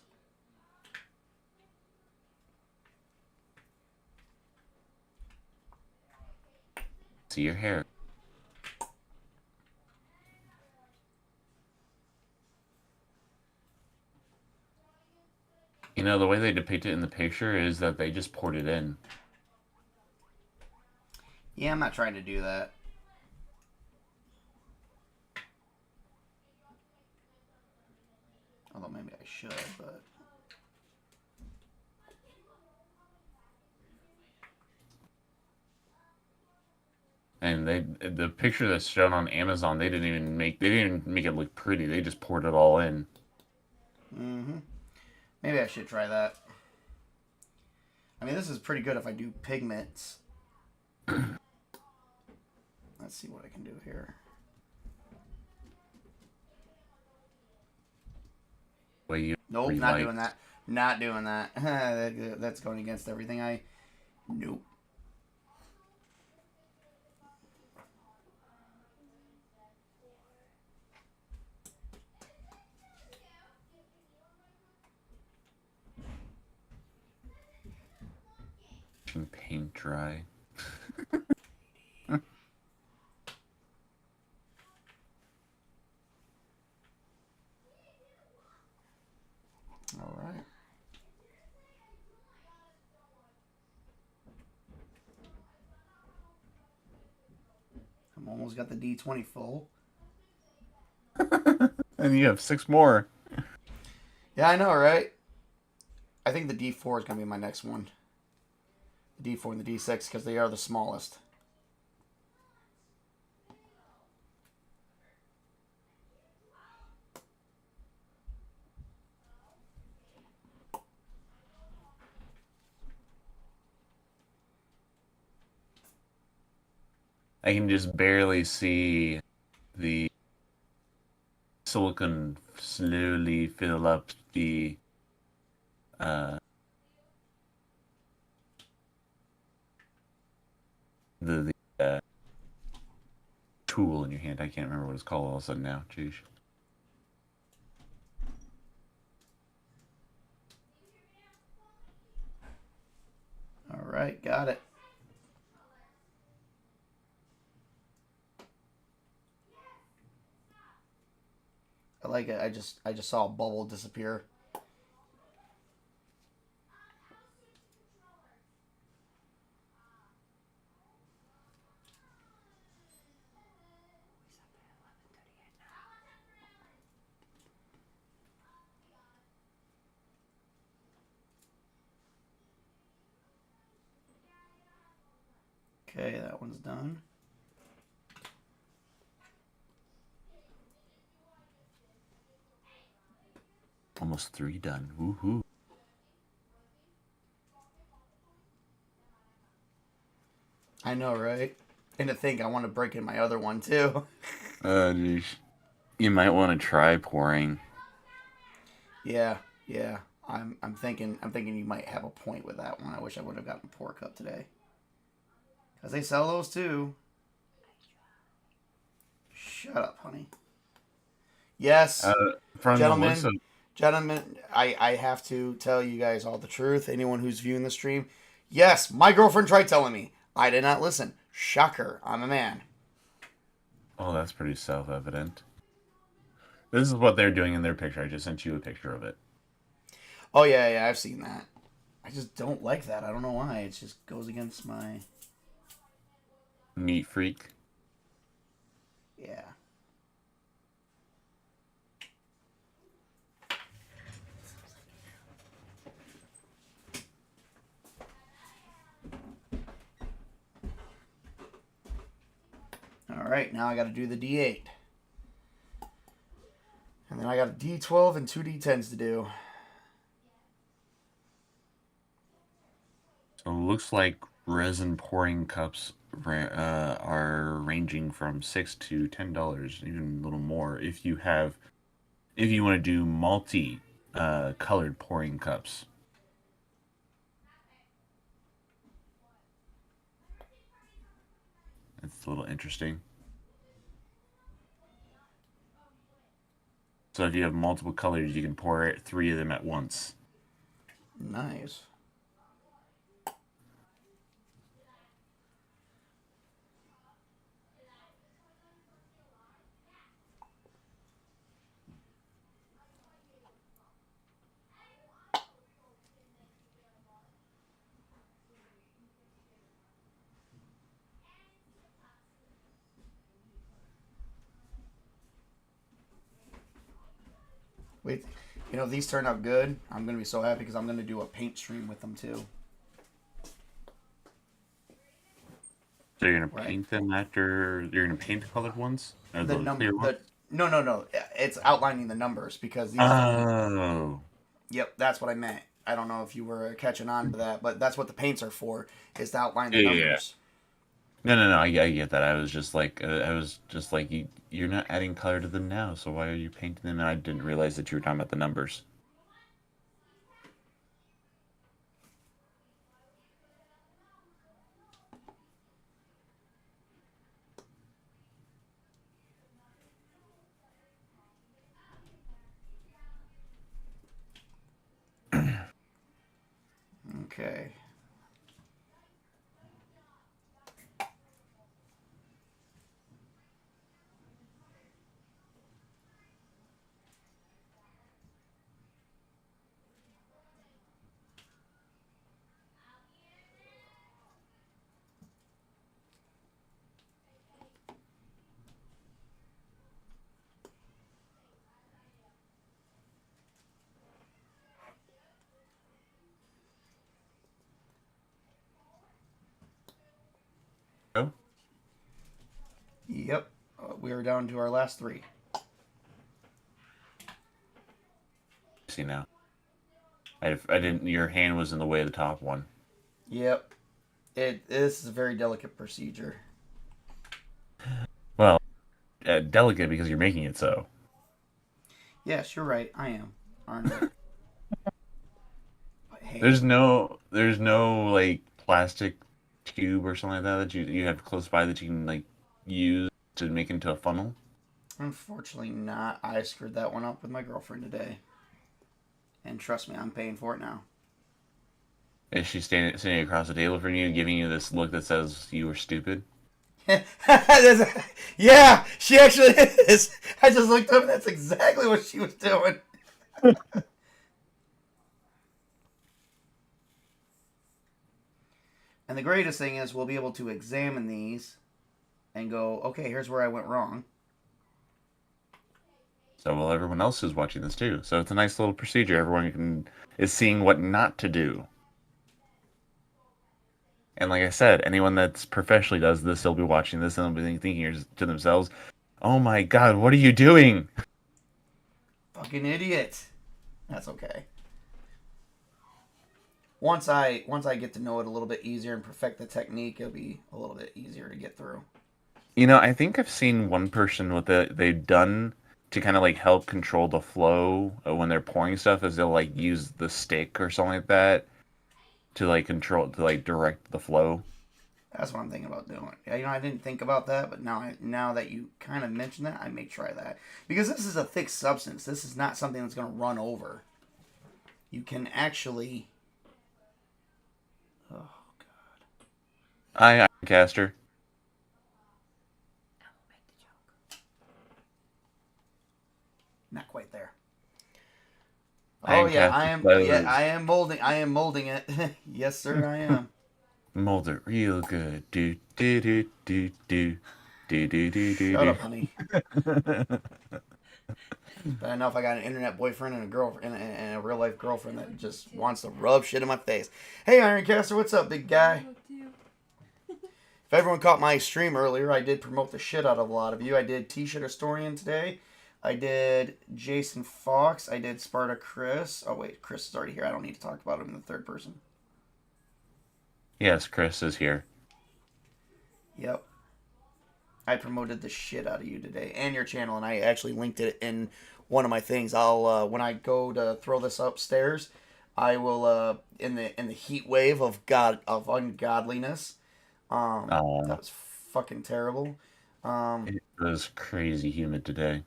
See your hair. You know, the way they depict it in the picture is that they just poured it in. Yeah, I'm not trying to do that. Although maybe I should, but... And the picture that's shown on Amazon, they didn't even make it look pretty. They just poured it all in. Mm-hmm. Maybe I should try that. I mean, this is pretty good if I do pigments. Let's see what I can do here. Nope, not doing that. Not doing that. That's going against everything I... Nope. Paint dry. All right. I'm almost got the D20 full. And you have 6 more. Yeah, I know, right? I think the D4 is going to be my next one. The D4 and the D6 because they are the smallest. I can just barely see the silicone slowly fill up the tool in your hand. I can't remember what it's called all of a sudden now. Jeez. All right, got it. I like it. I just saw a bubble disappear. Okay, that one's done. Almost 3 done. Woohoo. I know, right? And to think I want to break in my other one too. Jeez. You might want to try pouring. Yeah. I'm thinking you might have a point with that one. I wish I would have gotten a pour cup today. Because they sell those too. Shut up, honey. Yes, From gentlemen. the looks of Gentlemen, I have to tell you guys all the truth. Anyone who's viewing the stream. Yes, my girlfriend tried telling me. I did not listen. Shocker. I'm a man. Oh, that's pretty self-evident. This is what they're doing in their picture. I just sent you a picture of it. Oh, yeah, I've seen that. I just don't like that. I don't know why. It just goes against my... Neat freak. Yeah. All right, now I got to do the D8. And then I got a D12 and 2 D10s to do. So it looks like resin pouring cups are ranging from $6 to $10, even a little more. If you want to do multi colored pouring cups. It's a little interesting. So if you have multiple colors, you can pour 3 of them at once. Nice. Wait, if these turn out good, I'm going to be so happy because I'm going to do a paint stream with them too. So you're gonna paint them after you're gonna paint the colored ones? Or The clear ones? No. It's outlining the numbers because these. Oh. Yep, that's what I meant. I don't know if you were catching on to that, but that's what the paints are for, is to outline the Yeah. numbers. No. I get that. I was just like, you're not adding color to them now, so why are you painting them? And I didn't realize that you were talking about the numbers. Okay. Oh, Yep. We are down to our last 3. see now. I didn't. Your hand was in the way of the top one. Yep. This is a very delicate procedure. Well, delicate because you're making it so. Yes, you're right. I am. Aren't I? But hey, There's no like plastic tube or something like that you have close by that you can like use to make into a funnel. unfortunately not. I screwed that one up with my girlfriend today. And trust me, I'm paying for it now. Is she sitting across the table from you, giving you this look that says you were stupid? Yeah, she actually is. I just looked up and that's exactly what she was doing. And the greatest thing is we'll be able to examine these and go, okay, here's where I went wrong. So will everyone else who's watching this too. So it's a nice little procedure. Is seeing what not to do. And like I said, anyone that's professionally does this, they'll be watching this and they'll be thinking to themselves, "Oh my God, what are you doing?" Fucking idiot. That's okay. Once I get to know it a little bit easier and perfect the technique, it'll be a little bit easier to get through. I think I've seen one person what they've done to kind of like help control the flow when they're pouring stuff is they'll like use the stick or something like that to like direct the flow. That's what I'm thinking about doing. Yeah, I didn't think about that, but now that you kind of mentioned that, I may try that because this is a thick substance. This is not something that's going to run over. You can actually. Oh God. I'm Caster. I will make the joke. Not quite there. I am Oh yeah, Caster I am. Close. Yeah, I am molding. I am molding it. Yes, sir, I am. Mold it real good. Do do do do do do do do do Shut do. up, honey. Bad enough I got an internet boyfriend and a girlfriend and a real life girlfriend that just wants to rub shit in my face. Hey, Ironcaster, what's up, big guy? If everyone caught my stream earlier, I did promote the shit out of a lot of you. I did T-shirt Historian today. I did Jason Fox. I did Sparta Chris. Oh wait, Chris is already here. I don't need to talk about him in the third person. Yes, Chris is here. Yep. I promoted the shit out of you today and your channel, and I actually linked it in one of my things. I'll when I go to throw this upstairs, I will in the heat wave of ungodliness. That was fucking terrible. It was crazy humid today.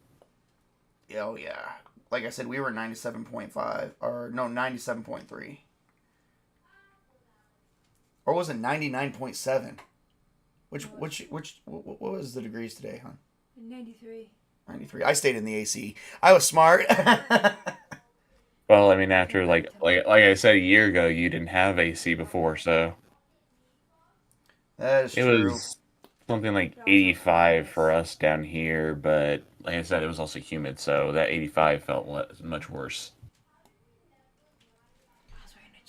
Oh yeah, like I said, we were 97.5 or no 97.3, or was it 99.7? What was the degrees today, hon? 93. 93. I stayed in the AC. I was smart. Well, I mean, after like I said a year ago, you didn't have AC before, so That is it true. was something like 85 for us down here. But like I said, it was also humid, so that 85 felt much worse.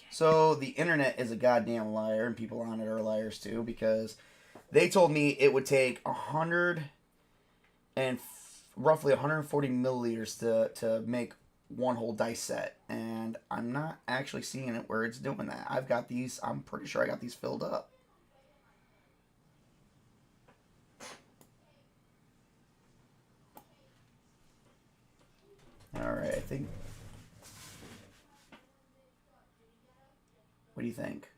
So the internet is a goddamn liar, and people on it are liars too, because they told me it would take 100 and roughly 140 milliliters to make one whole dice set, and I'm not actually seeing it where it's doing that. I've got these. I'm pretty sure I got these filled up. All right, I think. What do you think?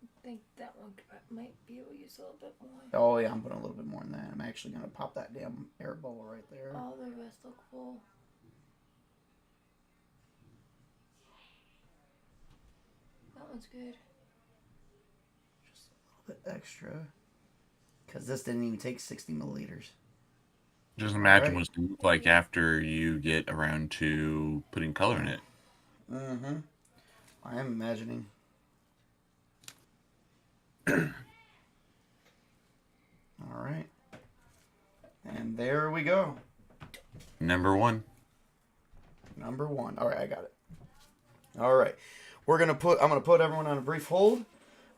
I think that one might be able to use a little bit more. Oh yeah, I'm putting a little bit more than that. I'm actually gonna pop that damn air bubble right there. All the rest look full. That one's good. Just a little bit extra, because this didn't even take 60 milliliters. Just imagine what it's going to look like after you get around to putting color in it. Mm-hmm. I am imagining. All right. And there we go. Number one. Number one. All right, I got it. All right. I'm going to put everyone on a brief hold.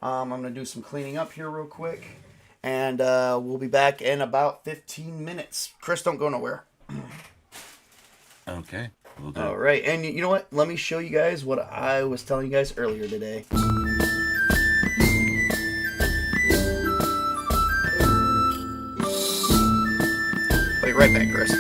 I'm going to do some cleaning up here real quick. And we'll be back in about 15 minutes. Chris, don't go nowhere. Okay. We'll do. All right. And you know what? Let me show you guys what I was telling you guys earlier today. I'll be right back, Chris.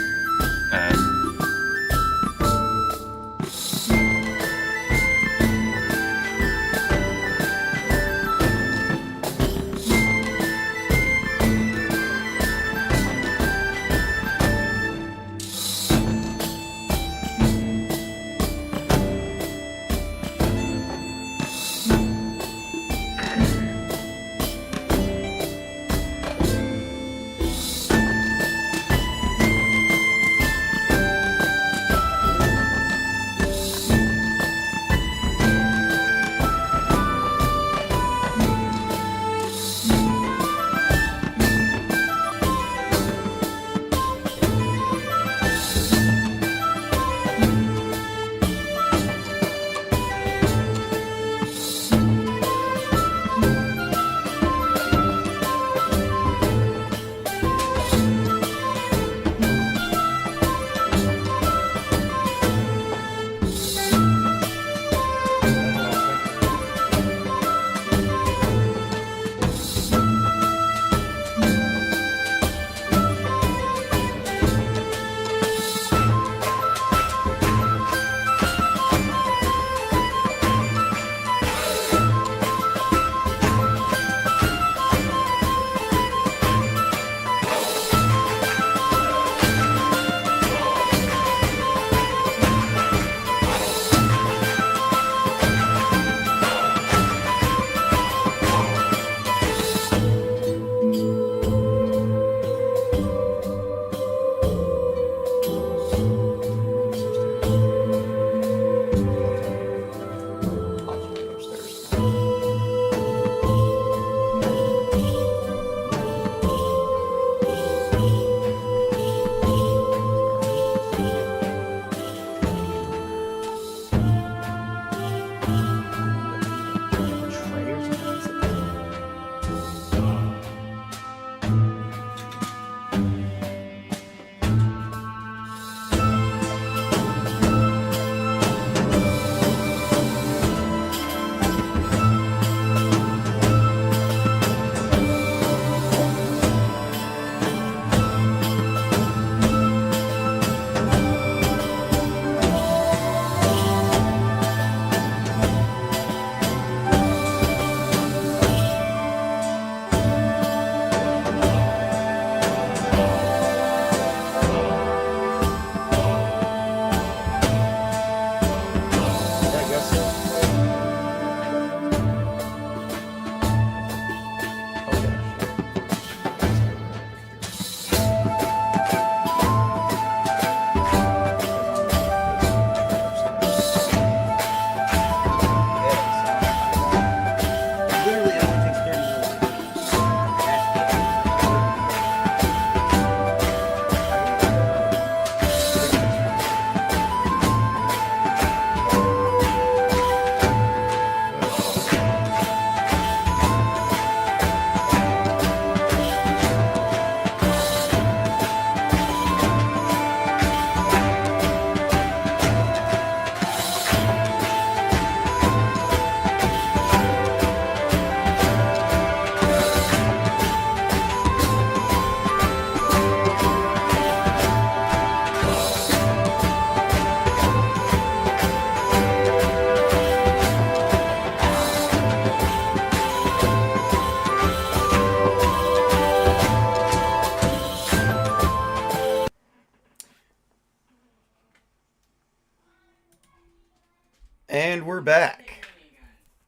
back.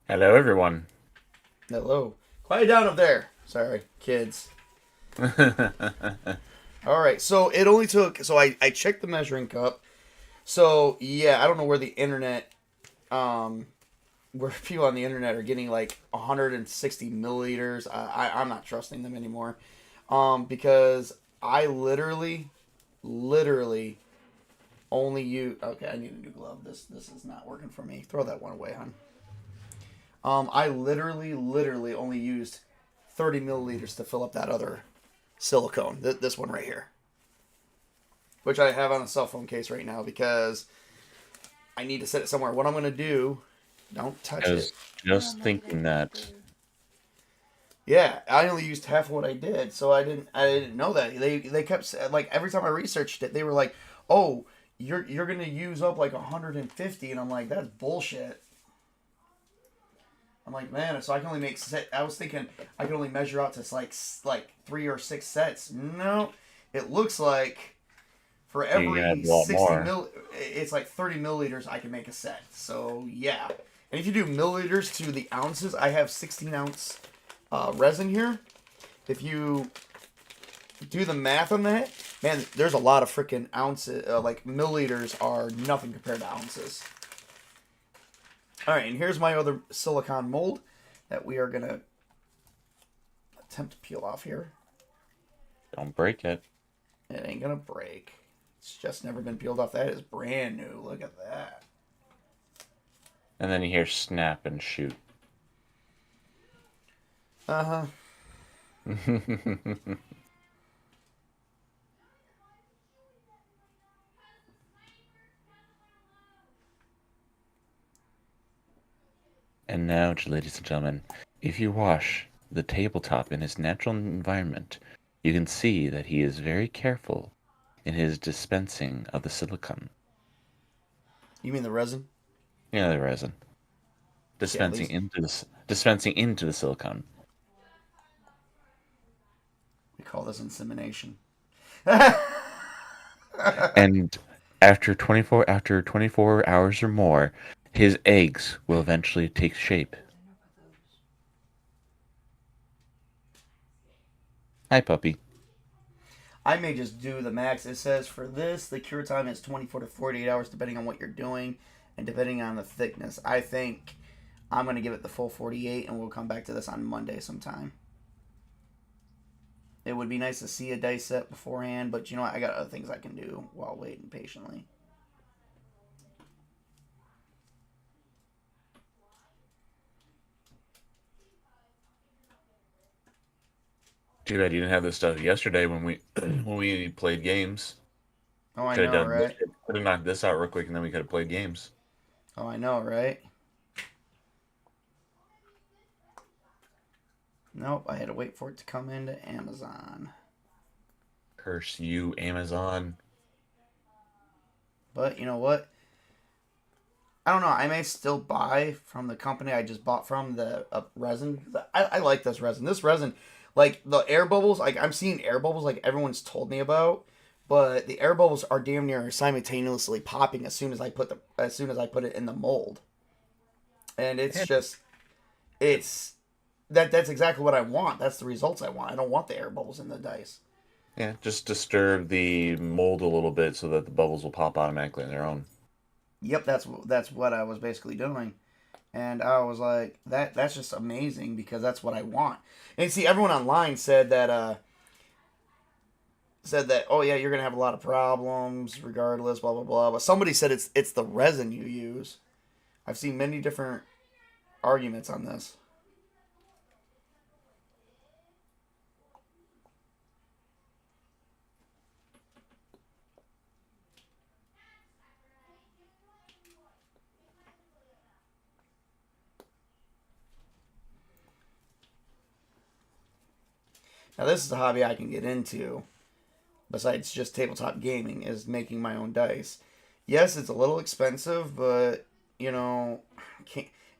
Hello, everyone. Hello. Quiet down up there. Sorry, kids. All right, so it only took... So I checked the measuring cup. So, yeah, I don't know where the internet... where people on the internet are getting like 160 milliliters. I'm not trusting them anymore. Because I literally only use... Okay, I need a new glove. This is not working for me. Throw that one away, hon. I literally only used 30 milliliters to fill up that other silicone. This one right here. Which I have on a cell phone case right now because I need to set it somewhere. What I'm going to do... Don't touch I was it. just thinking that. Yeah, I only used half of what I did, so I didn't know that. They kept like every time I researched it, they were like, "Oh, you're gonna use up like 150," and I'm like, "That's bullshit." I'm like, man, so I can only make set. I was thinking I can only measure out to like 3 or 6 sets. No, it looks like for You every got a lot 60 more. it's like 30 milliliters I can make a set. So yeah, and if you do milliliters to the ounces, I have 16-ounce resin here. If you do the math on that, man, there's a lot of freaking ounces. Like milliliters are nothing compared to ounces. All right, and here's my other silicone mold that we are gonna attempt to peel off here. Don't break it. It ain't gonna break. It's just never been peeled off. That is brand new. Look at that. And then you hear snap and shoot. Uh-huh. And now, ladies and gentlemen, if you wash the tabletop in its natural environment, you can see that he is very careful in his dispensing of the silicone. You mean the resin? Yeah, the resin. Dispensing into the silicone. We call this insemination. And after 24 hours or more, his eggs will eventually take shape. Hi, puppy. I may just do the max. It says for this, the cure time is 24 to 48 hours, depending on what you're doing and depending on the thickness. I think I'm going to give it the full 48, and we'll come back to this on Monday sometime. It would be nice to see a dice set beforehand, but you know what? I got other things I can do while waiting patiently. Too bad you didn't have this stuff yesterday when we when we played games. Oh, I Could have know, done right? could have knocked this out real quick, and then we could have played games. Oh, I know, right? Nope, I had to wait for it to come into Amazon. Curse you, Amazon. But you know what? I don't know. I may still buy from the company I just bought from the resin. I like this resin. This resin, like the air bubbles, like I'm seeing air bubbles like everyone's told me about, but the air bubbles are damn near simultaneously popping as soon as I put it in the mold, and it's just it's that's exactly what I want. That's the results I want. I don't want the air bubbles in the dice. Yeah, just disturb the mold a little bit so that the bubbles will pop automatically on their own. Yep, that's what I was basically doing. And I was like, that's just amazing because that's what I want. And see, everyone online said that oh yeah, you're gonna have a lot of problems regardless, blah blah blah. But somebody said it's the resin you use. I've seen many different arguments on this. Now this is a hobby I can get into, besides just tabletop gaming, is making my own dice. Yes, it's a little expensive, but you know,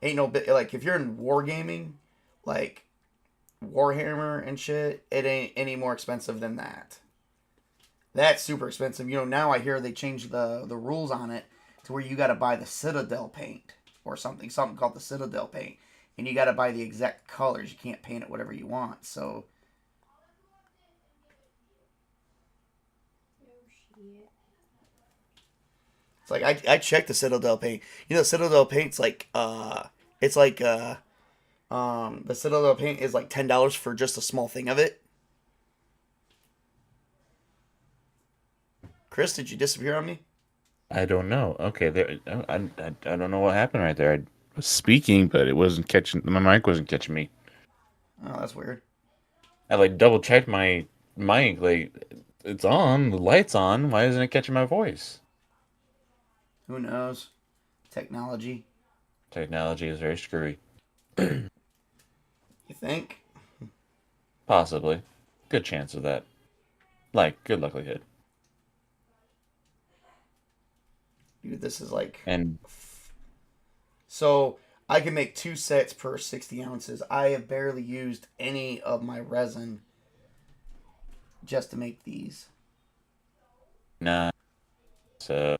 ain't no bit like if you're in wargaming, like Warhammer and shit, it ain't any more expensive than that. That's super expensive. You know, now I hear they changed the rules on it to where you got to buy the Citadel paint. or something called the Citadel paint, and you got to buy the exact colors. You can't paint it whatever you want. So it's like I checked the Citadel paint. You know, Citadel paint's like it's like the Citadel paint is like $10 for just a small thing of it. Chris, did you disappear on me? I don't know. Okay, there. I don't know what happened right there. I was speaking, but it wasn't catching. My mic wasn't catching me. Oh, that's weird. I like double checked my mic. Like, it's on. The light's on. Why isn't it catching my voice? Who knows? Technology. Technology is very screwy. You think? Possibly. Good chance of that. Like, good likelihood. Dude, this is like... And So, I can make 2 sets per 60 ounces. I have barely used any of my resin just to make these. nah. So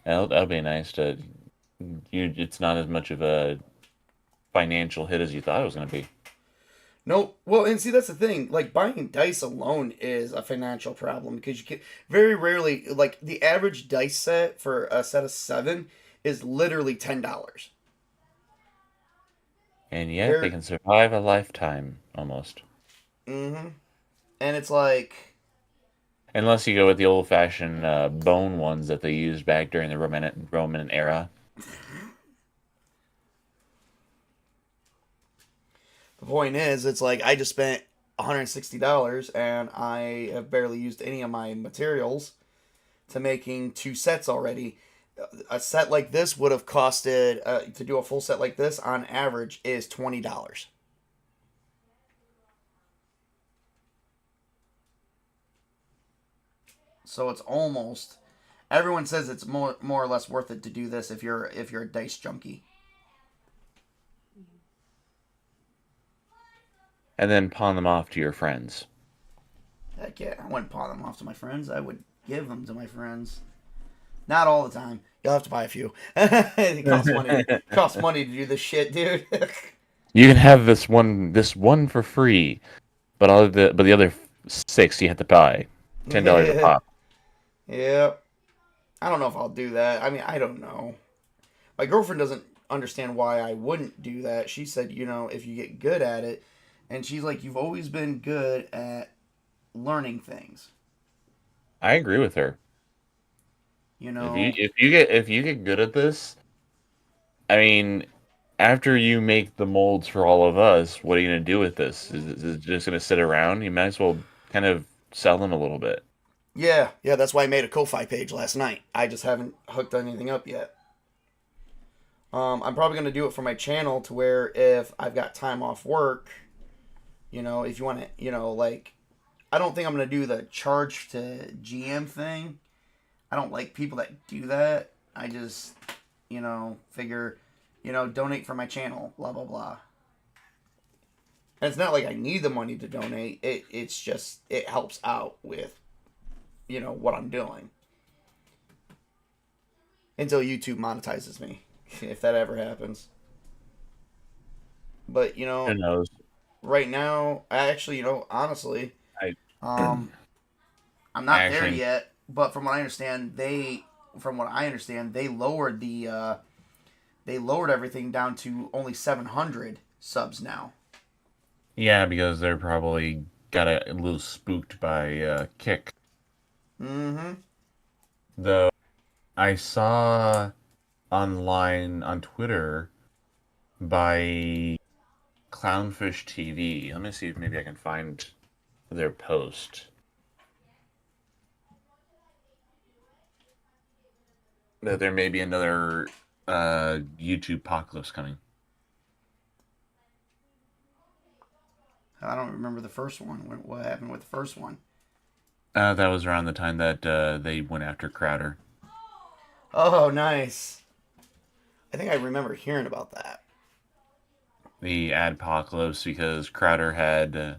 that'll be nice to you. It's not as much of a financial hit as you thought it was going to be. Nope. Well, and see, that's the thing. Like, buying dice alone is a financial problem because you can very rarely, like, the average dice set for a set of 7 is literally $10. And yet they can survive a lifetime almost. Mm-hmm. And it's like... Unless you go with the old-fashioned bone ones that they used back during the Roman era. The point is, it's like I just spent $160 and I have barely used any of my materials to making 2 sets already. A set like this would have costed, to do a full set like this, on average, is $20. So it's almost... Everyone says it's more or less worth it to do this if you're a dice junkie. And then pawn them off to your friends. Heck yeah, I wouldn't pawn them off to my friends. I would give them to my friends. Not all the time. You'll have to buy a few. It costs money. It costs money to do this shit, dude. You can have this one for free, but the other 6 you have to buy. $10 a pop. Yep. I don't know if I'll do that. I mean, I don't know. My girlfriend doesn't understand why I wouldn't do that. She said, you know, if you get good at it, and she's like, you've always been good at learning things. I agree with her. You know, If you get good at this, I mean, after you make the molds for all of us, what are you gonna do with this? Is it just gonna sit around? You might as well kind of sell them a little bit. yeah, that's why I made a Ko-Fi page last night. I just haven't hooked anything up yet. I'm probably gonna do it for my channel to where if I've got time off work, you know, if you want to, you know, like, I don't think I'm going to do the charge to GM thing. I don't like people that do that. I just, you know, figure, you know, donate for my channel, blah, blah, blah. And it's not like I need the money to donate. It's just, it helps out with, you know, what I'm doing. Until YouTube monetizes me, if that ever happens. But, you know... Who knows? Right now, actually, you know, honestly, I'm not there yet. But from what I understand, they lowered everything down to only 700 subs now. Yeah, because they're probably got a little spooked by Kick. Mm-hmm. Though I saw online on Twitter by Clownfish TV. Let me see if maybe I can find their post. That there may be another YouTube apocalypse coming. I don't remember the first one. What happened with the first one? That was around the time that they went after Crowder. Oh, nice. I think I remember hearing about that. The adpocalypse because Crowder had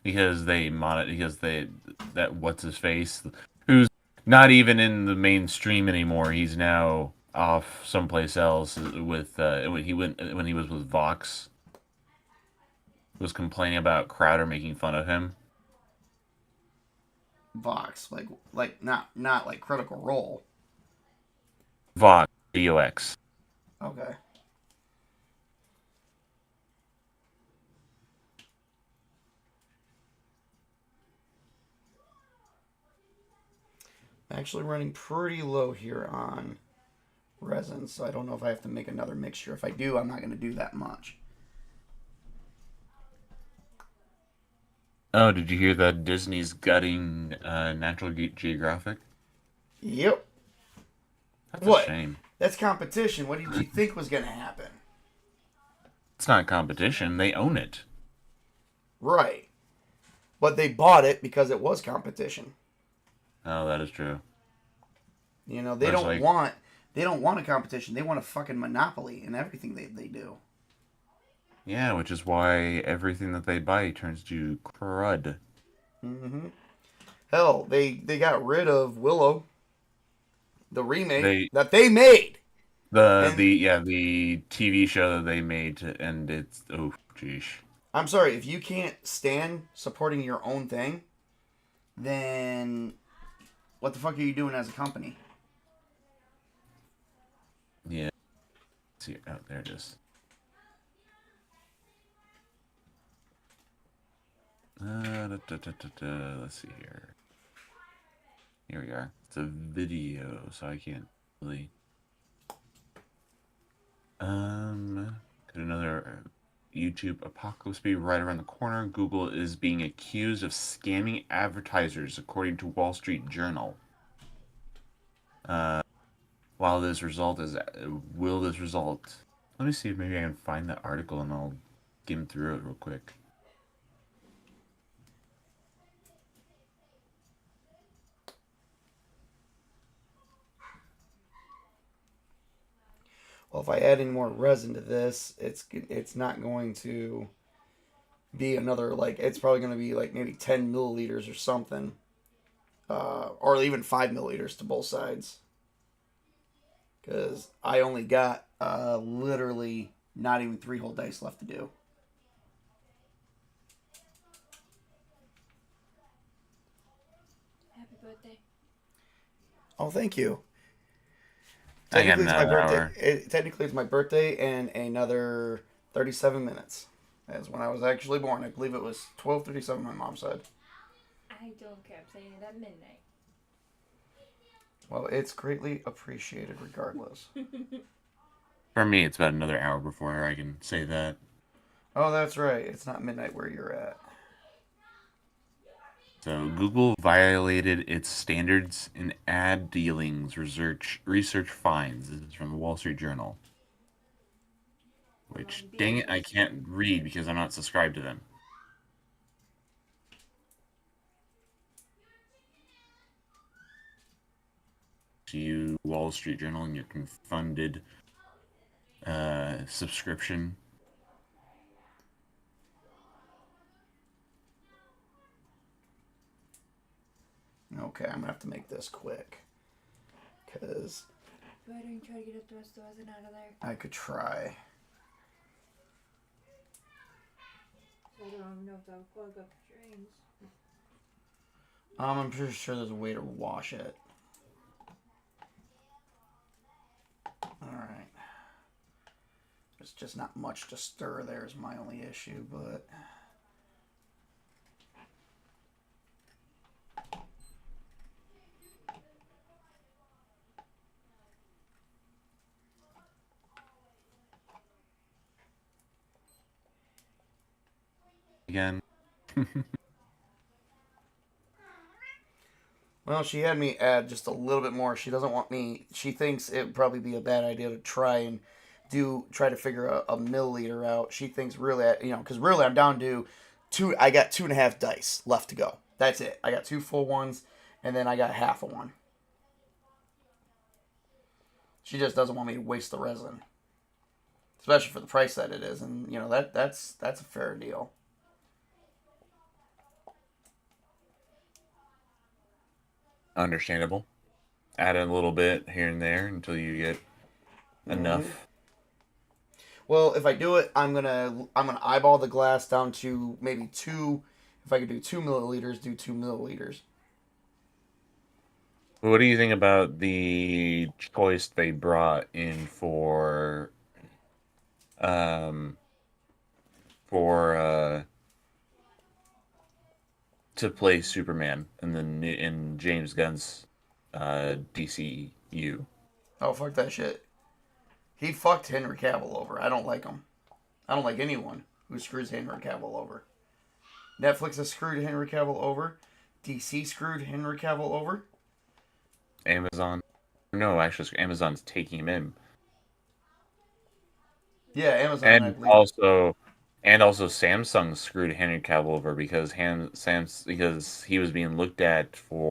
because they that what's his face who's not even in the mainstream anymore. He's now off someplace else with when he was with Vox, was complaining about Crowder making fun of him. Vox, like not like Critical Role. Vox, VOX. Okay. Actually running pretty low here on resin, so I don't know if I have to make another mixture. If I do, I'm not going to do that much. Oh, did you hear that Disney's gutting Natural Geographic? Yep. That's a What? shame. That's competition. What did you think was going to happen? It's not competition. They own it. Right. But they bought it because it was competition. Oh, that is true. You know, they Whereas, don't like, want a competition. They want a fucking monopoly in everything they do. yeah, which is why everything that they buy turns to crud. Mm-hmm. Hell, they got rid of Willow, the remake They that they made. the And yeah the TV show that they made and it's oh geez. I'm sorry, if you can't stand supporting your own thing, then what the fuck are you doing as a company? Yeah. See, oh, there it is. Let's see here. Here we are. It's a video, so I can't really. Could another YouTube apocalypse be right around the corner? Google is being accused of scamming advertisers, according to Wall Street Journal. While this result is, will this result? Let me see if maybe I can find that article and I'll skim through it real quick. Well, if I add any more resin to this, it's not going to be another, like, it's probably going to be like maybe 10 milliliters or something, or even 5 milliliters to both sides, because I only got literally not even 3 whole dice left to do. Happy birthday. Oh, thank you. I got Technically, it's my another birthday. hour. Technically, it's my birthday and another 37 minutes. That's when I was actually born. I believe it was 12:37. My mom said. I don't care. I'm saying it at midnight. Well, it's greatly appreciated, regardless. For me, it's about another hour before I can say that. Oh, that's right. It's not midnight where you're at. So Google violated its standards in ad dealings. Research finds. This is from the Wall Street Journal. Which, dang it, I can't read because I'm not subscribed to them. To you, Wall Street Journal, and your confunded subscription. Okay, I'm gonna have to make this quick, cause Why don't you try to get the rest of the resin out of there? I could try. I don't even know if that would clog up the drains. I'm pretty sure there's a way to wash it. All right. There's just not much to stir. There's my only issue, but. Again. Well, she had me add just a little bit more. She doesn't want me. She thinks it would probably be a bad idea to try to figure a milliliter out. She thinks really, because really I'm down to two. I got 2.5 dice left to go. That's it. I got 2 full ones, and then I got half a one. She just doesn't want me to waste the resin, especially for the price that it is, and that's a fair deal. Understandable. Add a little bit here and there until you get enough. Well, if I do it, I'm gonna eyeball the glass down to maybe 2. If I could do 2 milliliters, do 2 milliliters. What do you think about the choice they brought in um for to play Superman in James Gunn's DCU? Oh, fuck that shit. He fucked Henry Cavill over. I don't like him. I don't like anyone who screws Henry Cavill over. Netflix has screwed Henry Cavill over. DC screwed Henry Cavill over. Amazon, no, actually, Amazon's taking him in, Yeah, Amazon, I and believe. also Samsung screwed Henry Cavill over because because he was being looked at for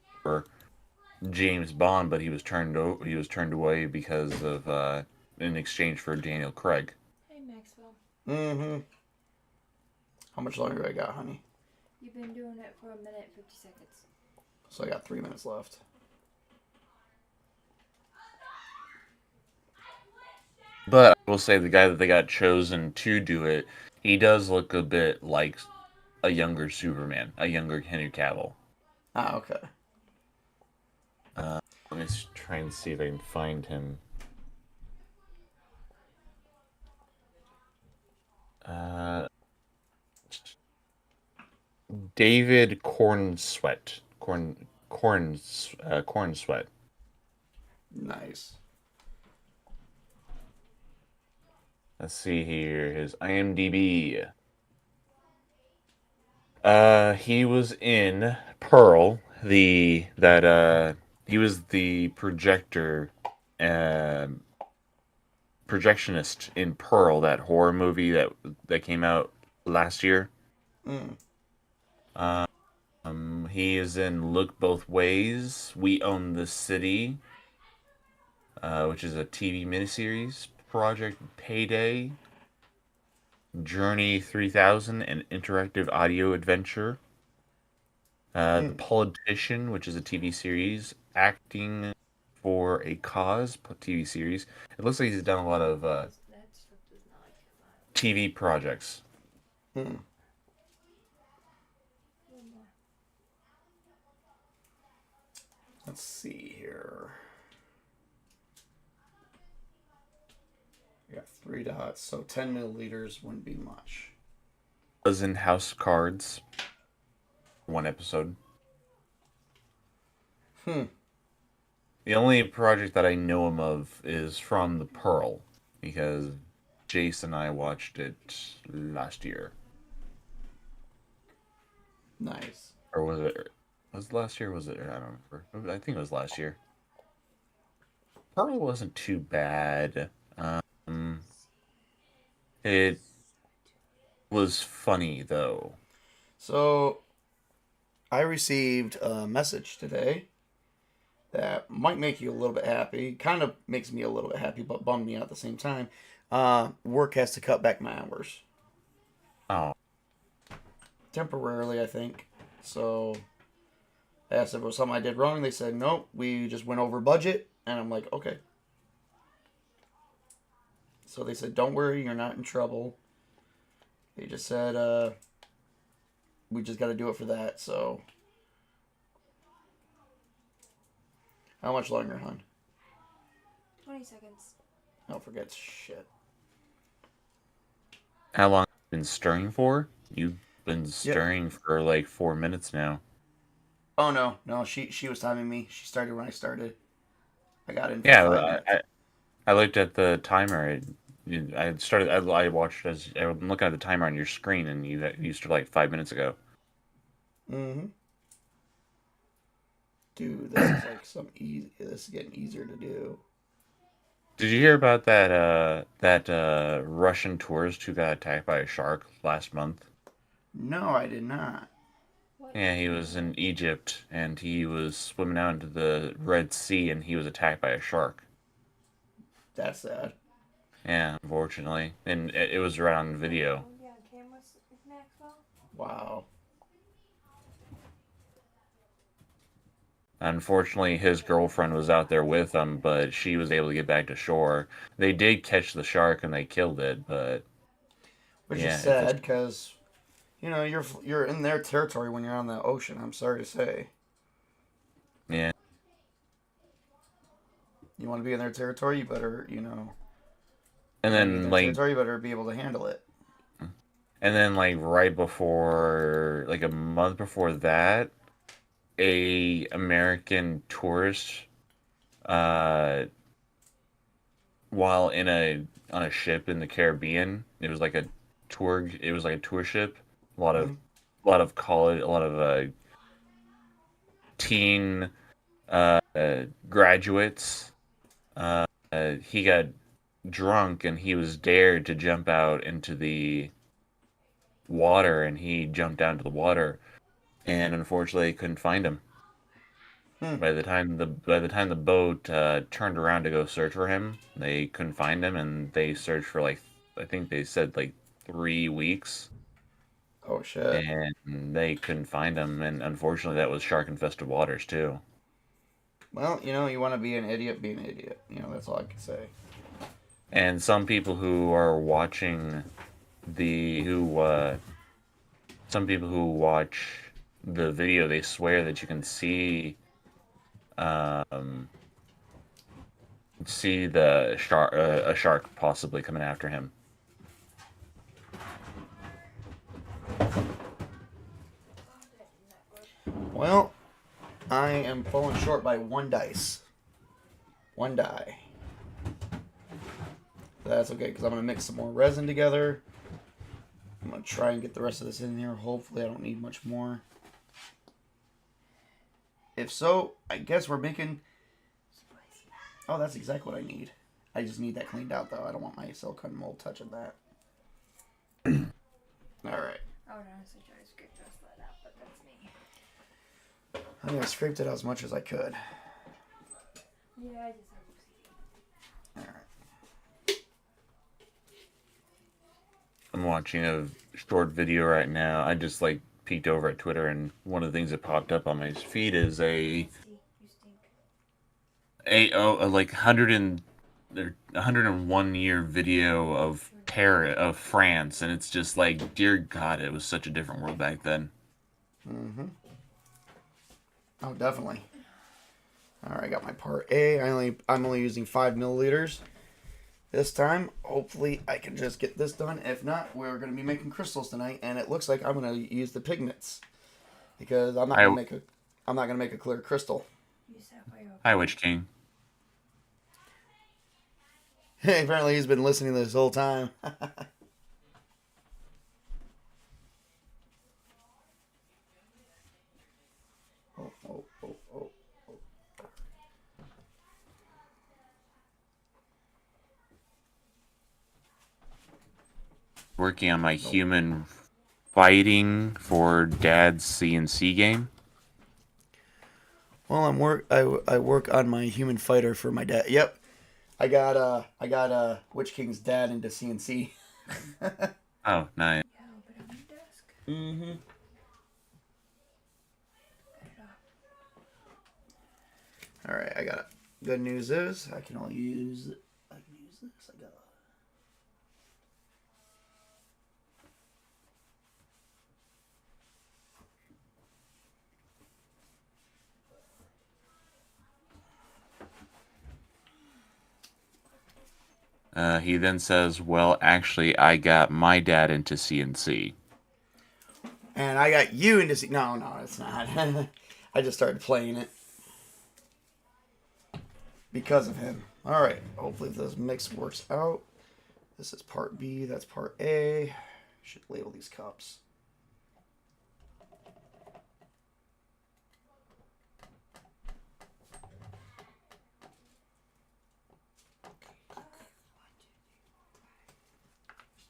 James Bond, but he was turned away because of in exchange for Daniel Craig. Hey, Maxwell. Mm-hmm. How much longer do I got, honey? You've been doing it for 1 minute 50 seconds. So I got 3 minutes left. But I will say the guy that they got chosen to do it, he does look a bit like a younger Superman, a younger Henry Cavill. Ah, okay. Let me try and see if I can find him. David Cornsweet. Cornsweet. Nice. Let's see here. His IMDb. He was in Pearl. He was the projectionist in Pearl, that horror movie that came out last year. Mm. He is in Look Both Ways, We Own the City, which is a TV miniseries, Project Payday, Journey 3000, an interactive audio adventure, The Politician, which is a TV series, Acting for a Cause TV series. It looks like he's done a lot of That stuff does not like your file. TV projects. Mm. One more. Let's see here. I got 3 dots, so 10 milliliters wouldn't be much. Was in House Cards, 1 episode. The only project that I know him of is from The Pearl, because Jason and I watched it last year. Nice. Or was it last year? Was it? I don't remember. I think it was last year. Pearl wasn't too bad. It was funny, though. So, I received a message today that might make you a little bit happy. Kind of makes me a little bit happy, but bummed me out at the same time. Work has to cut back my hours. Oh, Temporarily, I think. So, I asked if it was something I did wrong. They said, nope, we just went over budget. And I'm like, okay. So they said, don't worry, you're not in trouble. They just said, we just got to do it for that. So, how much longer, hon? 20 seconds. Don't forget shit. how long have you been stirring for? You've been stirring for like 4 minutes now. Oh no, she was timing me. She started when I started. I got in for Yeah, 5 minutes. I looked at the timer. I watched as I'm looking at the timer on your screen, and you started like 5 minutes ago. Mm-hmm. Dude, this is like some easy. This is getting easier to do. Did you hear about that Russian tourist who got attacked by a shark last month? No, I did not. What? Yeah, he was in Egypt and he was swimming out into the Red Sea and he was attacked by a shark. That's sad. Yeah, unfortunately, and it was right on video. Oh, yeah, cameras, Maxwell. Wow. Unfortunately, his girlfriend was out there with him, but she was able to get back to shore. They did catch the shark and they killed it, but Which is yeah, it's sad because you're in their territory when you're on the ocean. I'm sorry to say. yeah. You want to be in their territory, you better And you want to be in then their like territory, you better be able to handle it. like right before like a month before that, a American tourist uh while in a on a ship in the Caribbean, it was like a tour ship. A lot of Mhm. college, a lot of teen graduates. He got drunk and he was dared to jump out into the water, and he jumped down to the water, and unfortunately couldn't find him. Hmm. By the time the boat turned around to go search for him, they couldn't find him, and they searched for like I think they said like 3 weeks, Oh shit. and they couldn't find him. And unfortunately, that was shark infested waters too. Well, you want to be an idiot, be an idiot. That's all I can say. And some people who are watching the who some people who watch the video, they swear that you can um, see the shark, a shark possibly coming after him. Well, I am falling short by one dice. One die. That's okay, because I'm going to mix some more resin together. I'm going to try and get the rest of this in here. Hopefully I don't need much more. If so, I guess we're making... Oh, that's exactly what I need. I just need that cleaned out, though. I don't want my silicone mold touching that. Alright. I would honestly try to scrape the rest of that out, but that's me. I think I scraped it out as much as I could. Yeah, I just have OCD. Alright. I'm watching a short video right now. I just like peeked over at Twitter, and one of the things that popped up on my feed is You stink. like 101 year video of France, and it's just like, dear God, it was such a different world back then. Mm-hmm. Oh, definitely. Alright, I got my part A. I'm only using 5 milliliters this time. Hopefully I can just get this done. If not, we're going to be making crystals tonight, and it looks like I'm going to use the pigments because I'm not going to make a clear crystal. Hi, Witch King. Apparently he's been listening this whole time. Oh. Working on my human fighting for Dad's CNC game. Well, I work on my human fighter for my dad. Yep. I got Witch King's dad into CNC. Oh, nice. Yeah, I'll put it on my desk. Mm-hmm. Alright, I got it. Good news is I can use this. I got He then says, well, actually, I got my dad into CNC. And I got you into No, it's not. I just started playing it because of him. All right. Hopefully this mix works out. This is part B. That's part A. Should label these cups.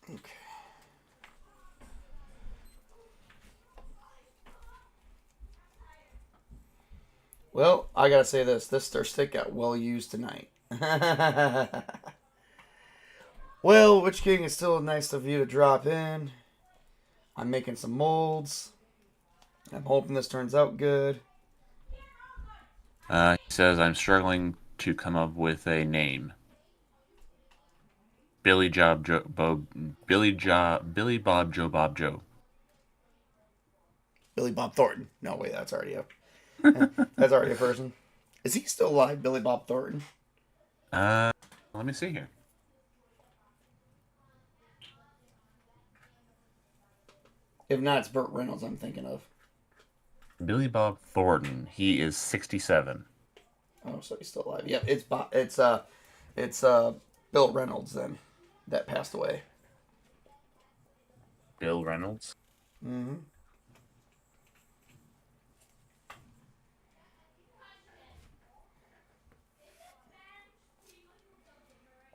Okay. Well, I gotta say this stir stick got well used tonight. Well, Witch King, is still nice of you to drop in. I'm making some molds. I'm hoping this turns out good. He says, I'm struggling to come up with a name. Billy Job Joe Bo Billy Bob Joe Bob Joe. Billy Bob Thornton. No, wait, that's already a that's already a person. Is he still alive, Billy Bob Thornton? Uh, Let me see here. If not, it's Burt Reynolds I'm thinking of. Billy Bob Thornton. He is 67. Oh, so he's still alive. Yep, it's Bill Reynolds then that passed away. Bill Reynolds. Mm-hmm.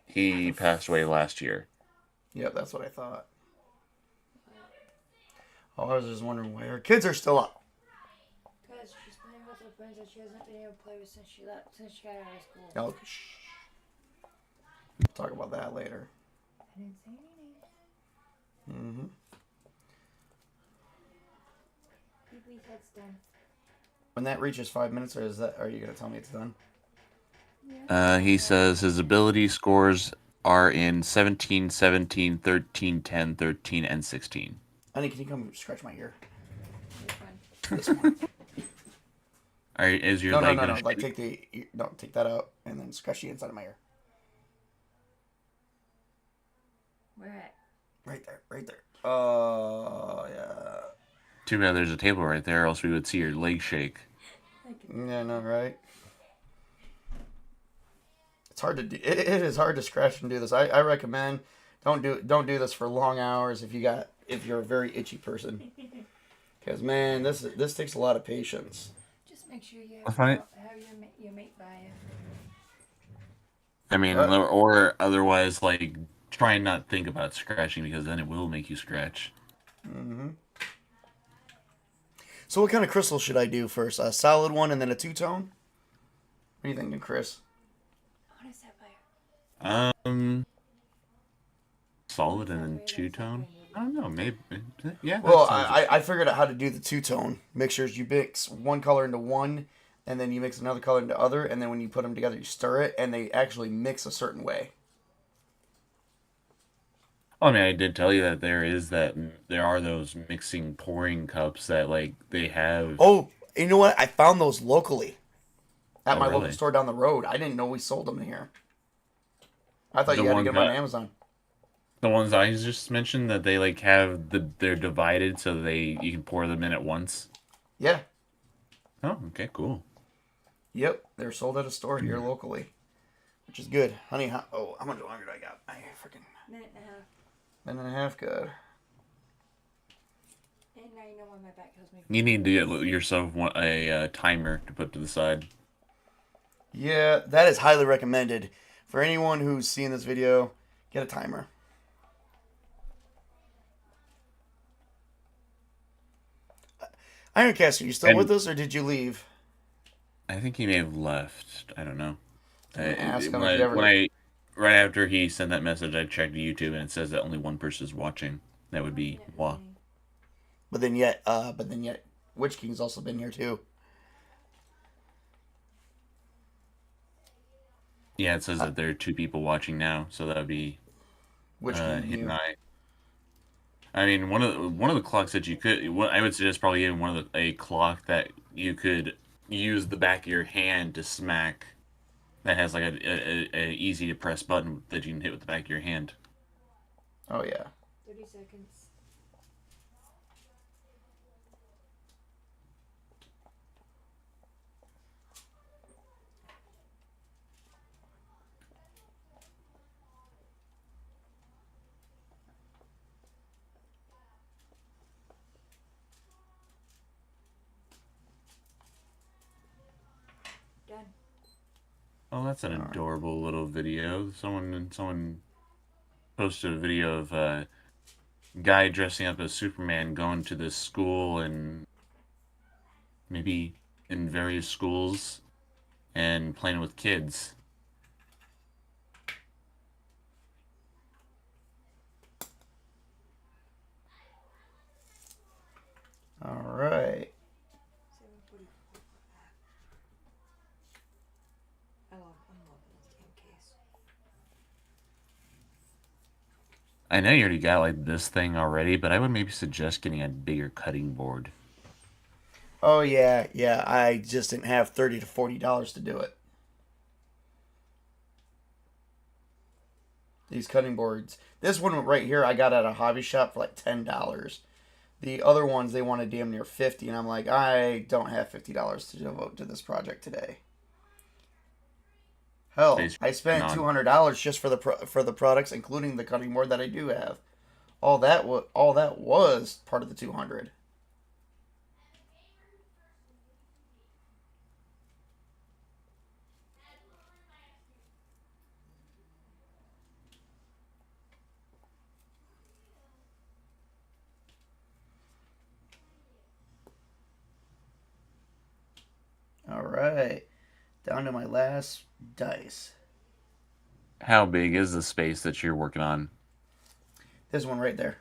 He passed away last year. Yep, that's what I thought. Oh, I was just wondering why her kids are still up. Because she's playing with her friends that she hasn't been able to play with since she got out of school. Oh, shh. We'll talk about that later. I didn't say any names. Mm-hmm. Pee-Pee's head's done. When that reaches 5 minutes, or are you gonna tell me it's done? He says his ability scores are in 17, 17, 13, 10, 13, and 16. Honey, can you come scratch my ear? Which one? This one. All right, is your No, leg no, no, gonna no. Like take that out and then scratch the inside of my ear. Where at? Right there, right there. Yeah. Too bad there's a table right there, or else we would see your leg shake. Yeah, no, right. It's hard to do. It is hard to scratch and do this. I recommend don't do this for long hours if you're a very itchy person. Because man, this takes a lot of patience. Just make sure you I have, find- have your mate by you. I mean, or otherwise, like, try and not think about scratching because then it will make you scratch. Mm-hmm. So what kind of crystal should I do first? A solid one and then a two-tone? What are you thinking, Chris? What is that by? Solid and then two-tone? I don't know, maybe. Yeah, that Well, sounds... I figured out how to do the two-tone. Mixtures, you mix one color into one, and then you mix another color into other, and then when you put them together, you stir it, and they actually mix a certain way. I mean, I did tell you that there are those mixing pouring cups that, like, they have... Oh, you know what? I found those locally at Oh, my really? local store down the road. I didn't know we sold them here. I thought The you had to ones get them on that- Amazon. The ones I just mentioned that they, like, they're divided so you can pour them in at once. Yeah. Oh, okay, cool. Yep. They're sold at a store here locally, which is good. Honey, how much longer do I got? I freaking Minute and a half. minute and a half. Good. And now you know why my back kills me. You need to get yourself a timer to put to the side. Yeah, that is highly recommended for anyone who's seeing this video. Get a timer. Ironcast, are you still And- with us, or did you leave? I think he may have left. I don't know. Ask him When if you ever. right after he sent that message, I checked YouTube and it says that only one person is watching. That would be moi. But then yet, Witch King's also been here too. Yeah, it says that there are two people watching now, so that would be Witch King and him you. and I. I mean, one of the clocks that you could, I would suggest probably getting a clock that you could use the back of your hand to smack. That has like a easy to press button that you can hit with the back of your hand. Oh yeah. 30 seconds. Done. Oh, that's an adorable little video. Someone posted a video of a guy dressing up as Superman going to this school and maybe in various schools and playing with kids. All right. 7:40. I know you already got like this thing already, but I would maybe suggest getting a bigger cutting board. Oh yeah, yeah. I just didn't have $30 to $40 to do it. These cutting boards. This one right here, I got at a hobby shop for like $10. The other ones they wanted damn near 50, and I'm like, I don't have $50 to devote to this project today. Hell, Space I spent on. $200 just for the products, including the cutting board that I do have. All that was part of the 200. All right, down to my last dice. How big is the space that you're working on? This one right there.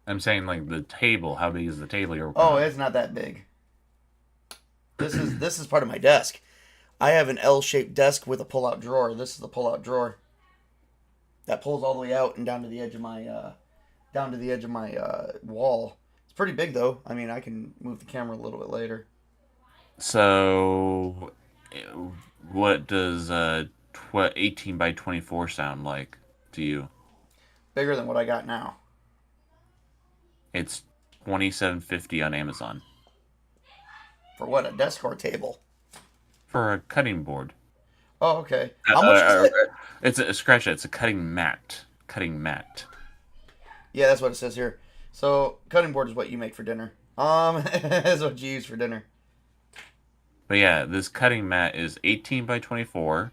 I'm saying like the table. How big is the table you're working Oh, on? it's not that big. This is part of my desk. I have an L-shaped desk with a pull-out drawer. This is the pull-out drawer that pulls all the way out and down to the edge of my wall. It's pretty big though. I mean, I can move the camera a little bit later. So, what does 18 by 24 sound like to you? Bigger than what I got now. It's 27.50 on Amazon For what, a desk or a table? for a cutting board. Oh, okay. How much is it? It's a scratch it. It's a cutting mat. Cutting mat. Yeah, that's what it says here. So, cutting board is what you make for dinner. Is what you use for dinner. But yeah, this cutting mat is 18 by 24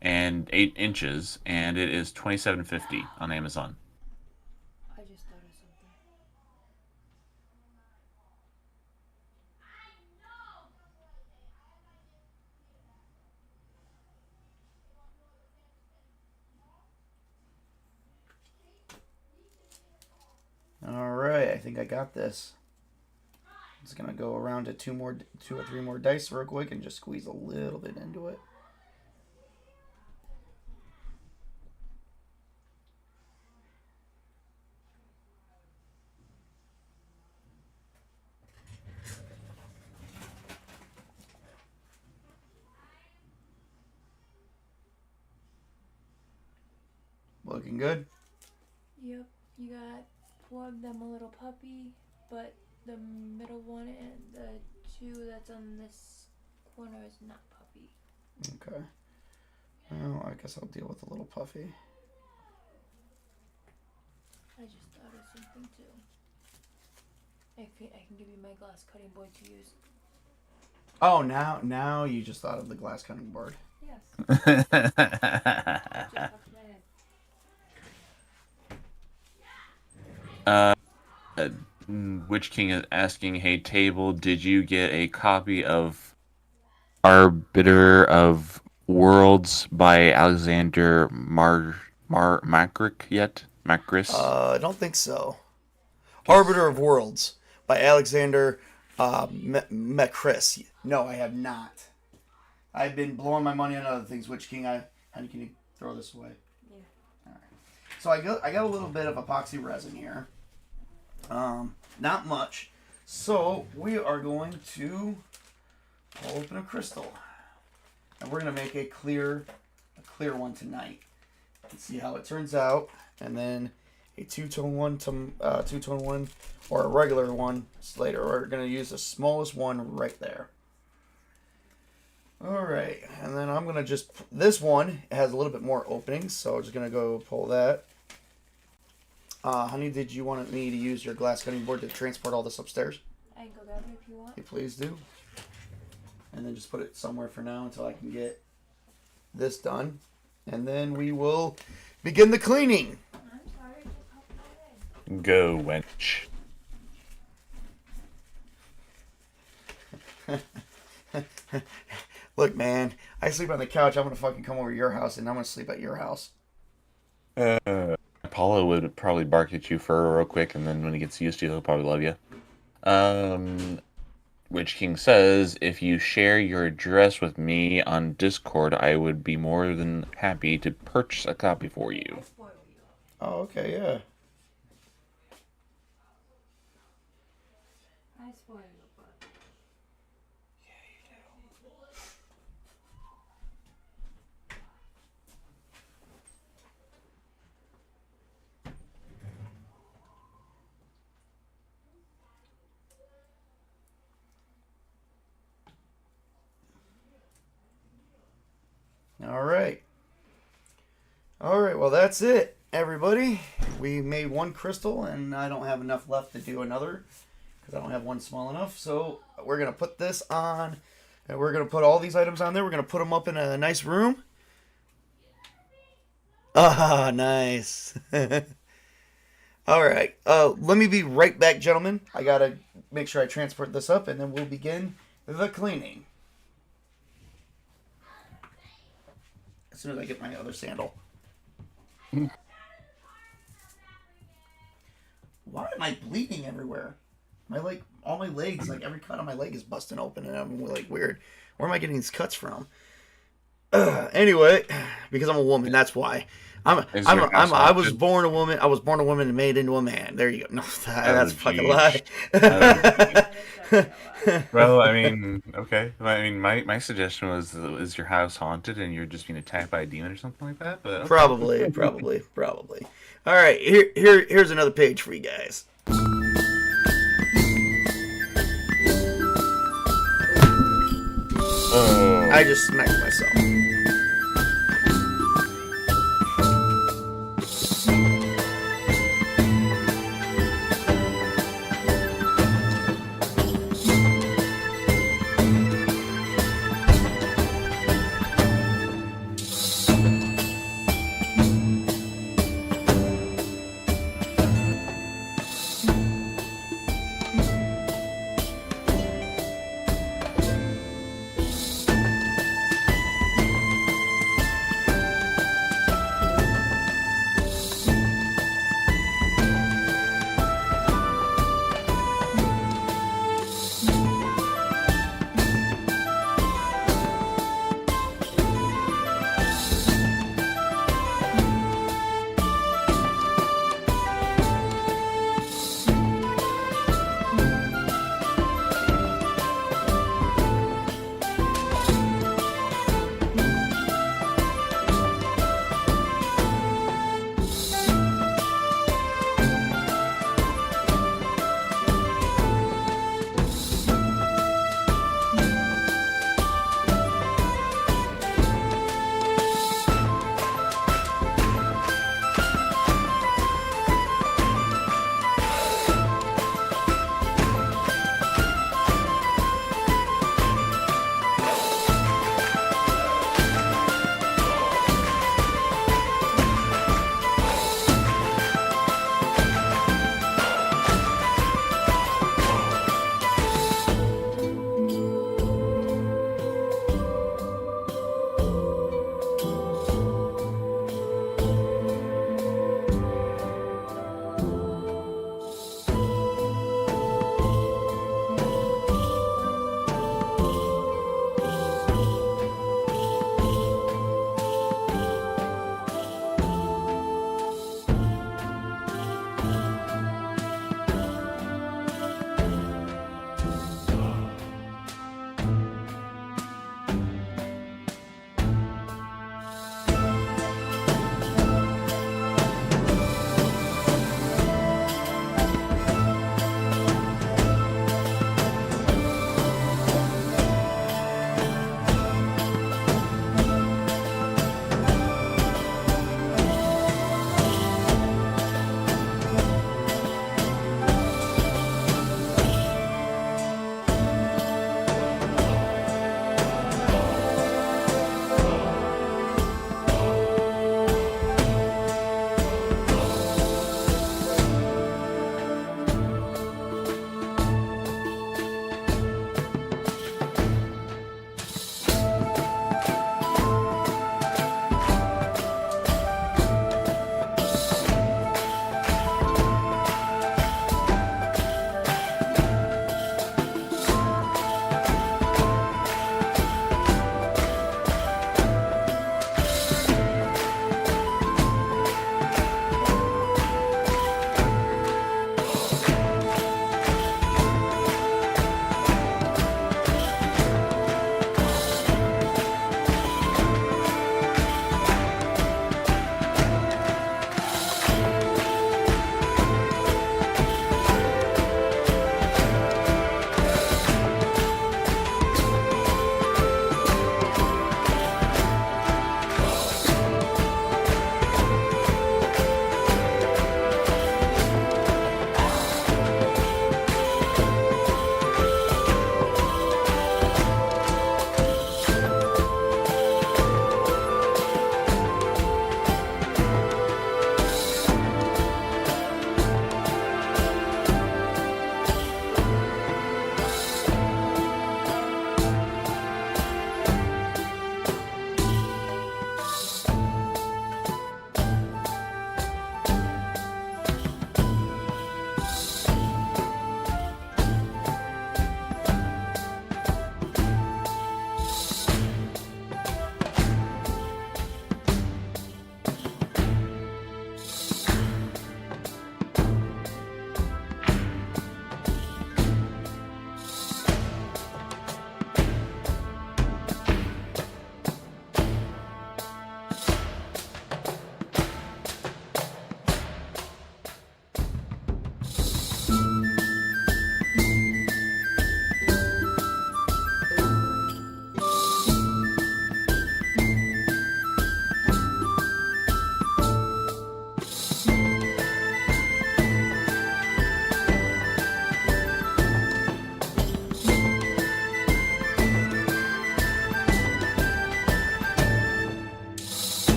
and 8 inches, and it is 27.50 on Amazon. I just thought of something. All right, I think I got this. I'm just gonna go around to two or three more dice real quick and just squeeze a little bit into it. Looking good. Yep, you got four of them a little puppy, but the middle one and the two that's on this corner is not puppy. Okay. Well, I guess I'll deal with a little puffy. I just thought of something too. I can give you my glass cutting board to use. Oh, now you just thought of the glass cutting board. Yes. Just popped in my head. Witch King is asking, "Hey Table, did you get a copy of Arbiter of Worlds by Alexander Macrick yet? Macris? I don't think so. Arbiter of Worlds by Alexander Macris. No, I have not. I've been blowing my money on other things. Witch King, honey, can you throw this away? Yeah. All right. So I got a little bit of epoxy resin here. Not much. So we are going to open a crystal, and we're going to make a clear one tonight. Let's see how it turns out, and then a two-tone one, or a regular one later. We're going to use the smallest one right there. All right, and then I'm going to this one has a little bit more openings, so I'm just going to go pull that. Honey, did you want me to use your glass cutting board to transport all this upstairs? I can go grab it if you want. You please do. And then just put it somewhere for now until I can get this done. And then we will begin the cleaning. I'm sorry, it just popped in my head. Go, wench. Look, man, I sleep on the couch. I'm going to fucking come over to your house and I'm going to sleep at your house. Apollo would probably bark at you for real quick, and then when he gets used to you, he'll probably love you. Witch King says, if you share your address with me on Discord, I would be more than happy to purchase a copy for you. Oh, okay, yeah. I spoil your butt. All right. All right, well, that's it, everybody. We made one crystal, and I don't have enough left to do another because I don't have one small enough. So we're going to put this on, and we're going to put all these items on there. We're going to put them up in a nice room. Ah, nice. All right. Let me be right back, gentlemen. I got to make sure I transport this up, and then we'll begin the cleaning. As soon as I get my other sandal. Why am I bleeding everywhere? All my legs, like every cut on my leg is busting open, and I'm like weird. Where am I getting these cuts from? Anyway, because I'm a woman, that's why. I was born a woman. I was born a woman and made into a man. There you go. No, that's a fucking lie. Well, I mean, okay. I mean, my suggestion was, is your house haunted and you're just being attacked by a demon or something like that? But okay. Probably. All right, here's another page for you guys. I just smacked myself.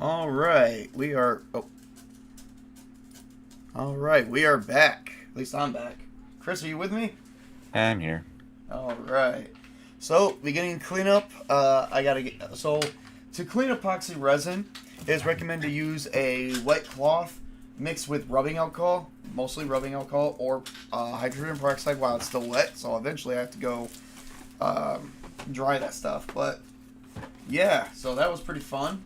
All right, we are. Oh. All right, we are back. At least I'm back. Chris, are you with me? I'm here. All right. So, beginning cleanup. I gotta get. So, to clean epoxy resin, it is recommended to use a wet cloth mixed with rubbing alcohol, mostly rubbing alcohol, or hydrogen peroxide while it's still wet. So eventually, I have to go dry that stuff. But yeah, so that was pretty fun.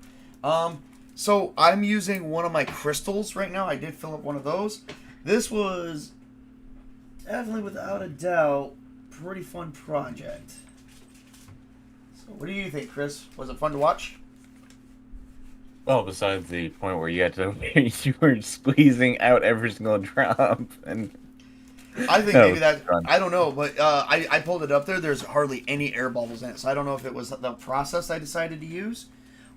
So I'm using one of my crystals right now. I did fill up one of those. This was definitely, without a doubt, pretty fun project. So what do you think, Chris? Was it fun to watch? Well, besides the point where you had to, you were squeezing out every single drop, and I think No, maybe that, fun. I don't know, but I pulled it up there. There's hardly any air bubbles in it, so I don't know if it was the process I decided to use,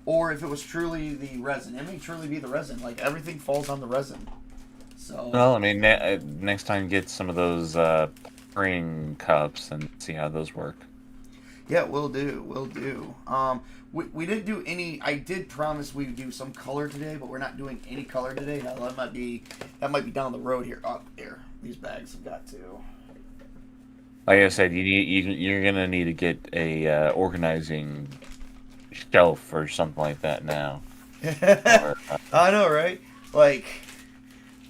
or if it was truly the resin. It may truly be the resin. Like, everything falls on the resin. So. well, I mean, next time get some of those pouring cups and see how those work. Yeah, we'll do. We didn't do any. I did promise we would do some color today, but we're not doing any color today. Now, that might be down the road here. Up there, these bags have got to. Like I said, you're gonna need to get a organizing shelf or something like that now. Or, I know, right? Like,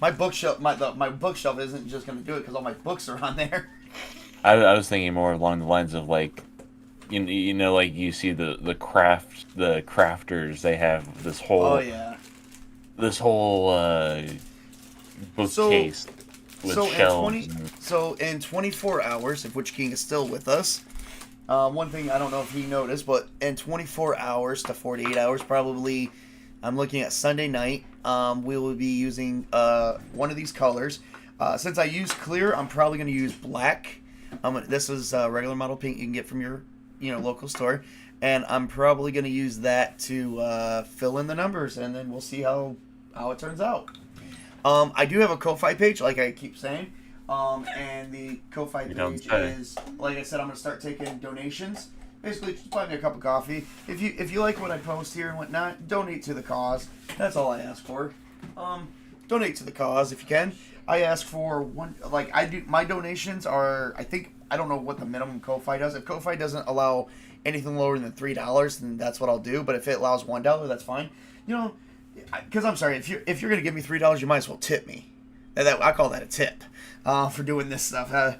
my bookshelf, my bookshelf isn't just gonna do it because all my books are on there. I was thinking more along the lines of like, you know, like you see the crafters, they have this whole Oh yeah. Bookcase with shelves. In 24 hours, if Witch King is still with us, one thing I don't know if he noticed, but in 24 hours to 48 hours, probably, I'm looking at Sunday night, we will be using one of these colors. Since I use clear, I'm probably going to use black. This is regular model paint you can get from your local store, and I'm probably going to use that to fill in the numbers, and then we'll see how it turns out. I do have a Ko-Fi page, like I keep saying, and the Ko-Fi page is, like I said, I'm going to start taking donations. Basically, just buy me a cup of coffee. If you like what I post here and whatnot, donate to the cause. That's all I ask for. Donate to the cause if you can. I ask for one, like I do. My donations are, I don't know what the minimum Ko-Fi does. If Ko-Fi doesn't allow anything lower than $3, then that's what I'll do. But if it allows $1, that's fine. Because I'm sorry, if you're gonna give me $3, you might as well tip me. I call that a tip for doing this stuff. And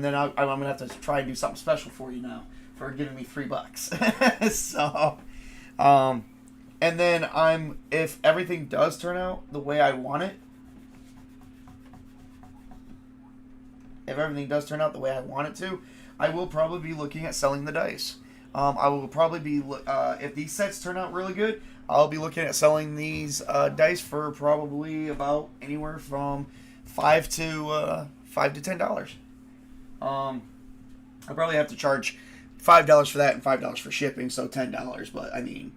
then I'm gonna have to try and do something special for you now for giving me $3. So, and then if everything does turn out the way I want it. If everything does turn out the way I want it to, I will probably be looking at selling the dice. I will probably be, if these sets turn out really good, I'll be looking at selling these dice for probably about anywhere from $5 to $10. I'll probably have to charge $5 for that and $5 for shipping, so $10. But I mean,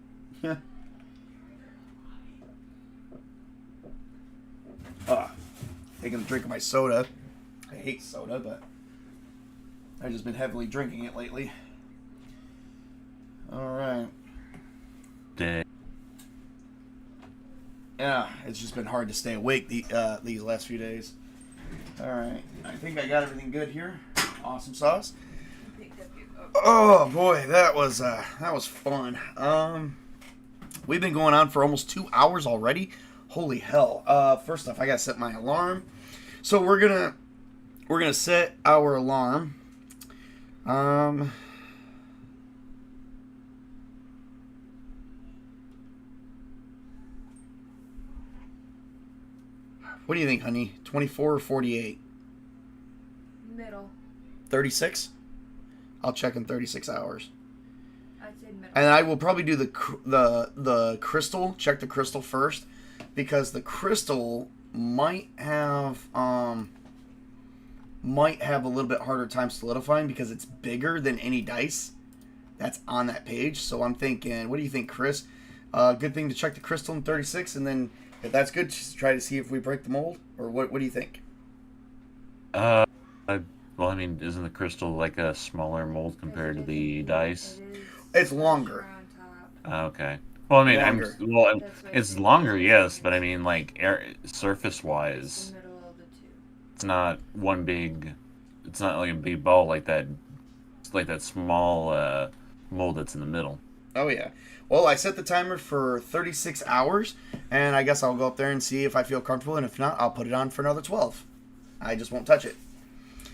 taking a drink of my soda. I hate soda, but I've just been heavily drinking it lately. Alright. Yeah, it's just been hard to stay awake these last few days. Alright, I think I got everything good here. Awesome sauce. Oh boy, that was fun. We've been going on for almost 2 hours already. Holy hell. First off, I gotta set my alarm. So we're gonna set our alarm. What do you think, honey? 24 or 48? Middle. 36? I'll check in 36 hours. I'd say middle. And I will probably do the crystal. Check the crystal first, because the crystal might have a little bit harder time solidifying because it's bigger than any dice that's on that page. So I'm thinking, what do you think, Chris? Good thing to check the crystal in 36, and then if that's good, just try to see if we break the mold, or what do you think? Well, I mean, isn't the crystal like a smaller mold compared to the dice? It's longer. Okay. Well, I mean, Longer. That's why it's it's longer, yes, but I it's mean, like, surface the wise, middle of the two. it's not one big. It's not like a big ball like that. It's like that small mold that's in the middle. Oh yeah. Well, I set the timer for 36 hours, and I guess I'll go up there and see if I feel comfortable, and if not, I'll put it on for another 12. I just won't touch it.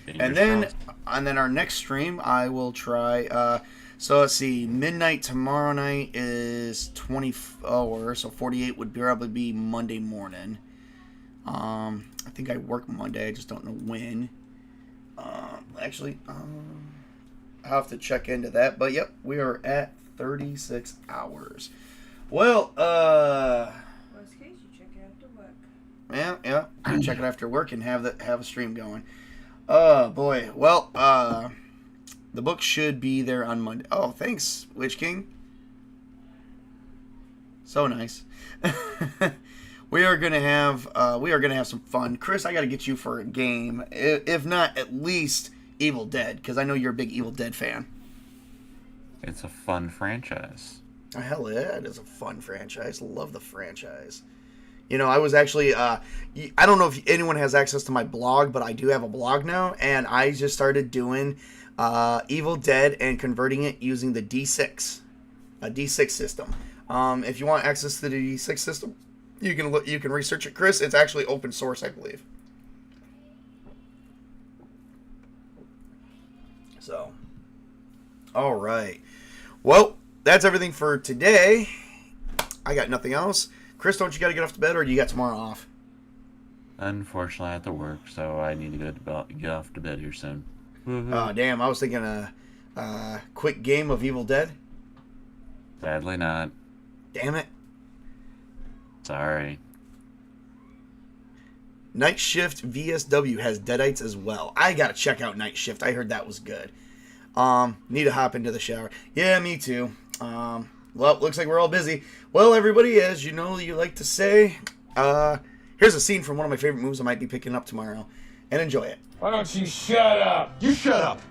And Fingers then, crossed. our next stream, I will try. So let's see, midnight tomorrow night is 24, so 48 would probably be Monday morning. I think I work Monday. I just don't know when. Actually, I'll have to check into that. But yep, we are at 36 hours. Well, Worst case, you check it after work. yeah, check it after work and have a stream going. Oh boy. Well, the book should be there on Monday. Oh, thanks, Witch King. So nice. we are gonna have some fun. Chris, I gotta get you for a game. If not, at least Evil Dead, because I know you're a big Evil Dead fan. It's a fun franchise. Oh, hell yeah, it is a fun franchise. Love the franchise. You know, I was actually, I don't know if anyone has access to my blog, but I do have a blog now, and I just started doing Evil Dead and converting it using the D6, a D6 system. If you want access to the D6 system, you can research it, Chris. It's actually open source, I believe. So, all right. Well, that's everything for today. I got nothing else. Chris, don't you got to get off to bed, or do you got tomorrow off? Unfortunately, I have to work, so I need to get off to bed here soon. Oh, damn. I was thinking a quick game of Evil Dead. Sadly not. Damn it. Sorry. Night Shift VSW has Deadites as well. I got to check out Night Shift. I heard that was good. Need to hop into the shower. Yeah, me too. Well, looks like we're all busy. Well, everybody, as you know, you like to say, here's a scene from one of my favorite movies I might be picking up tomorrow. And enjoy it. Why don't you shut up? You shut up.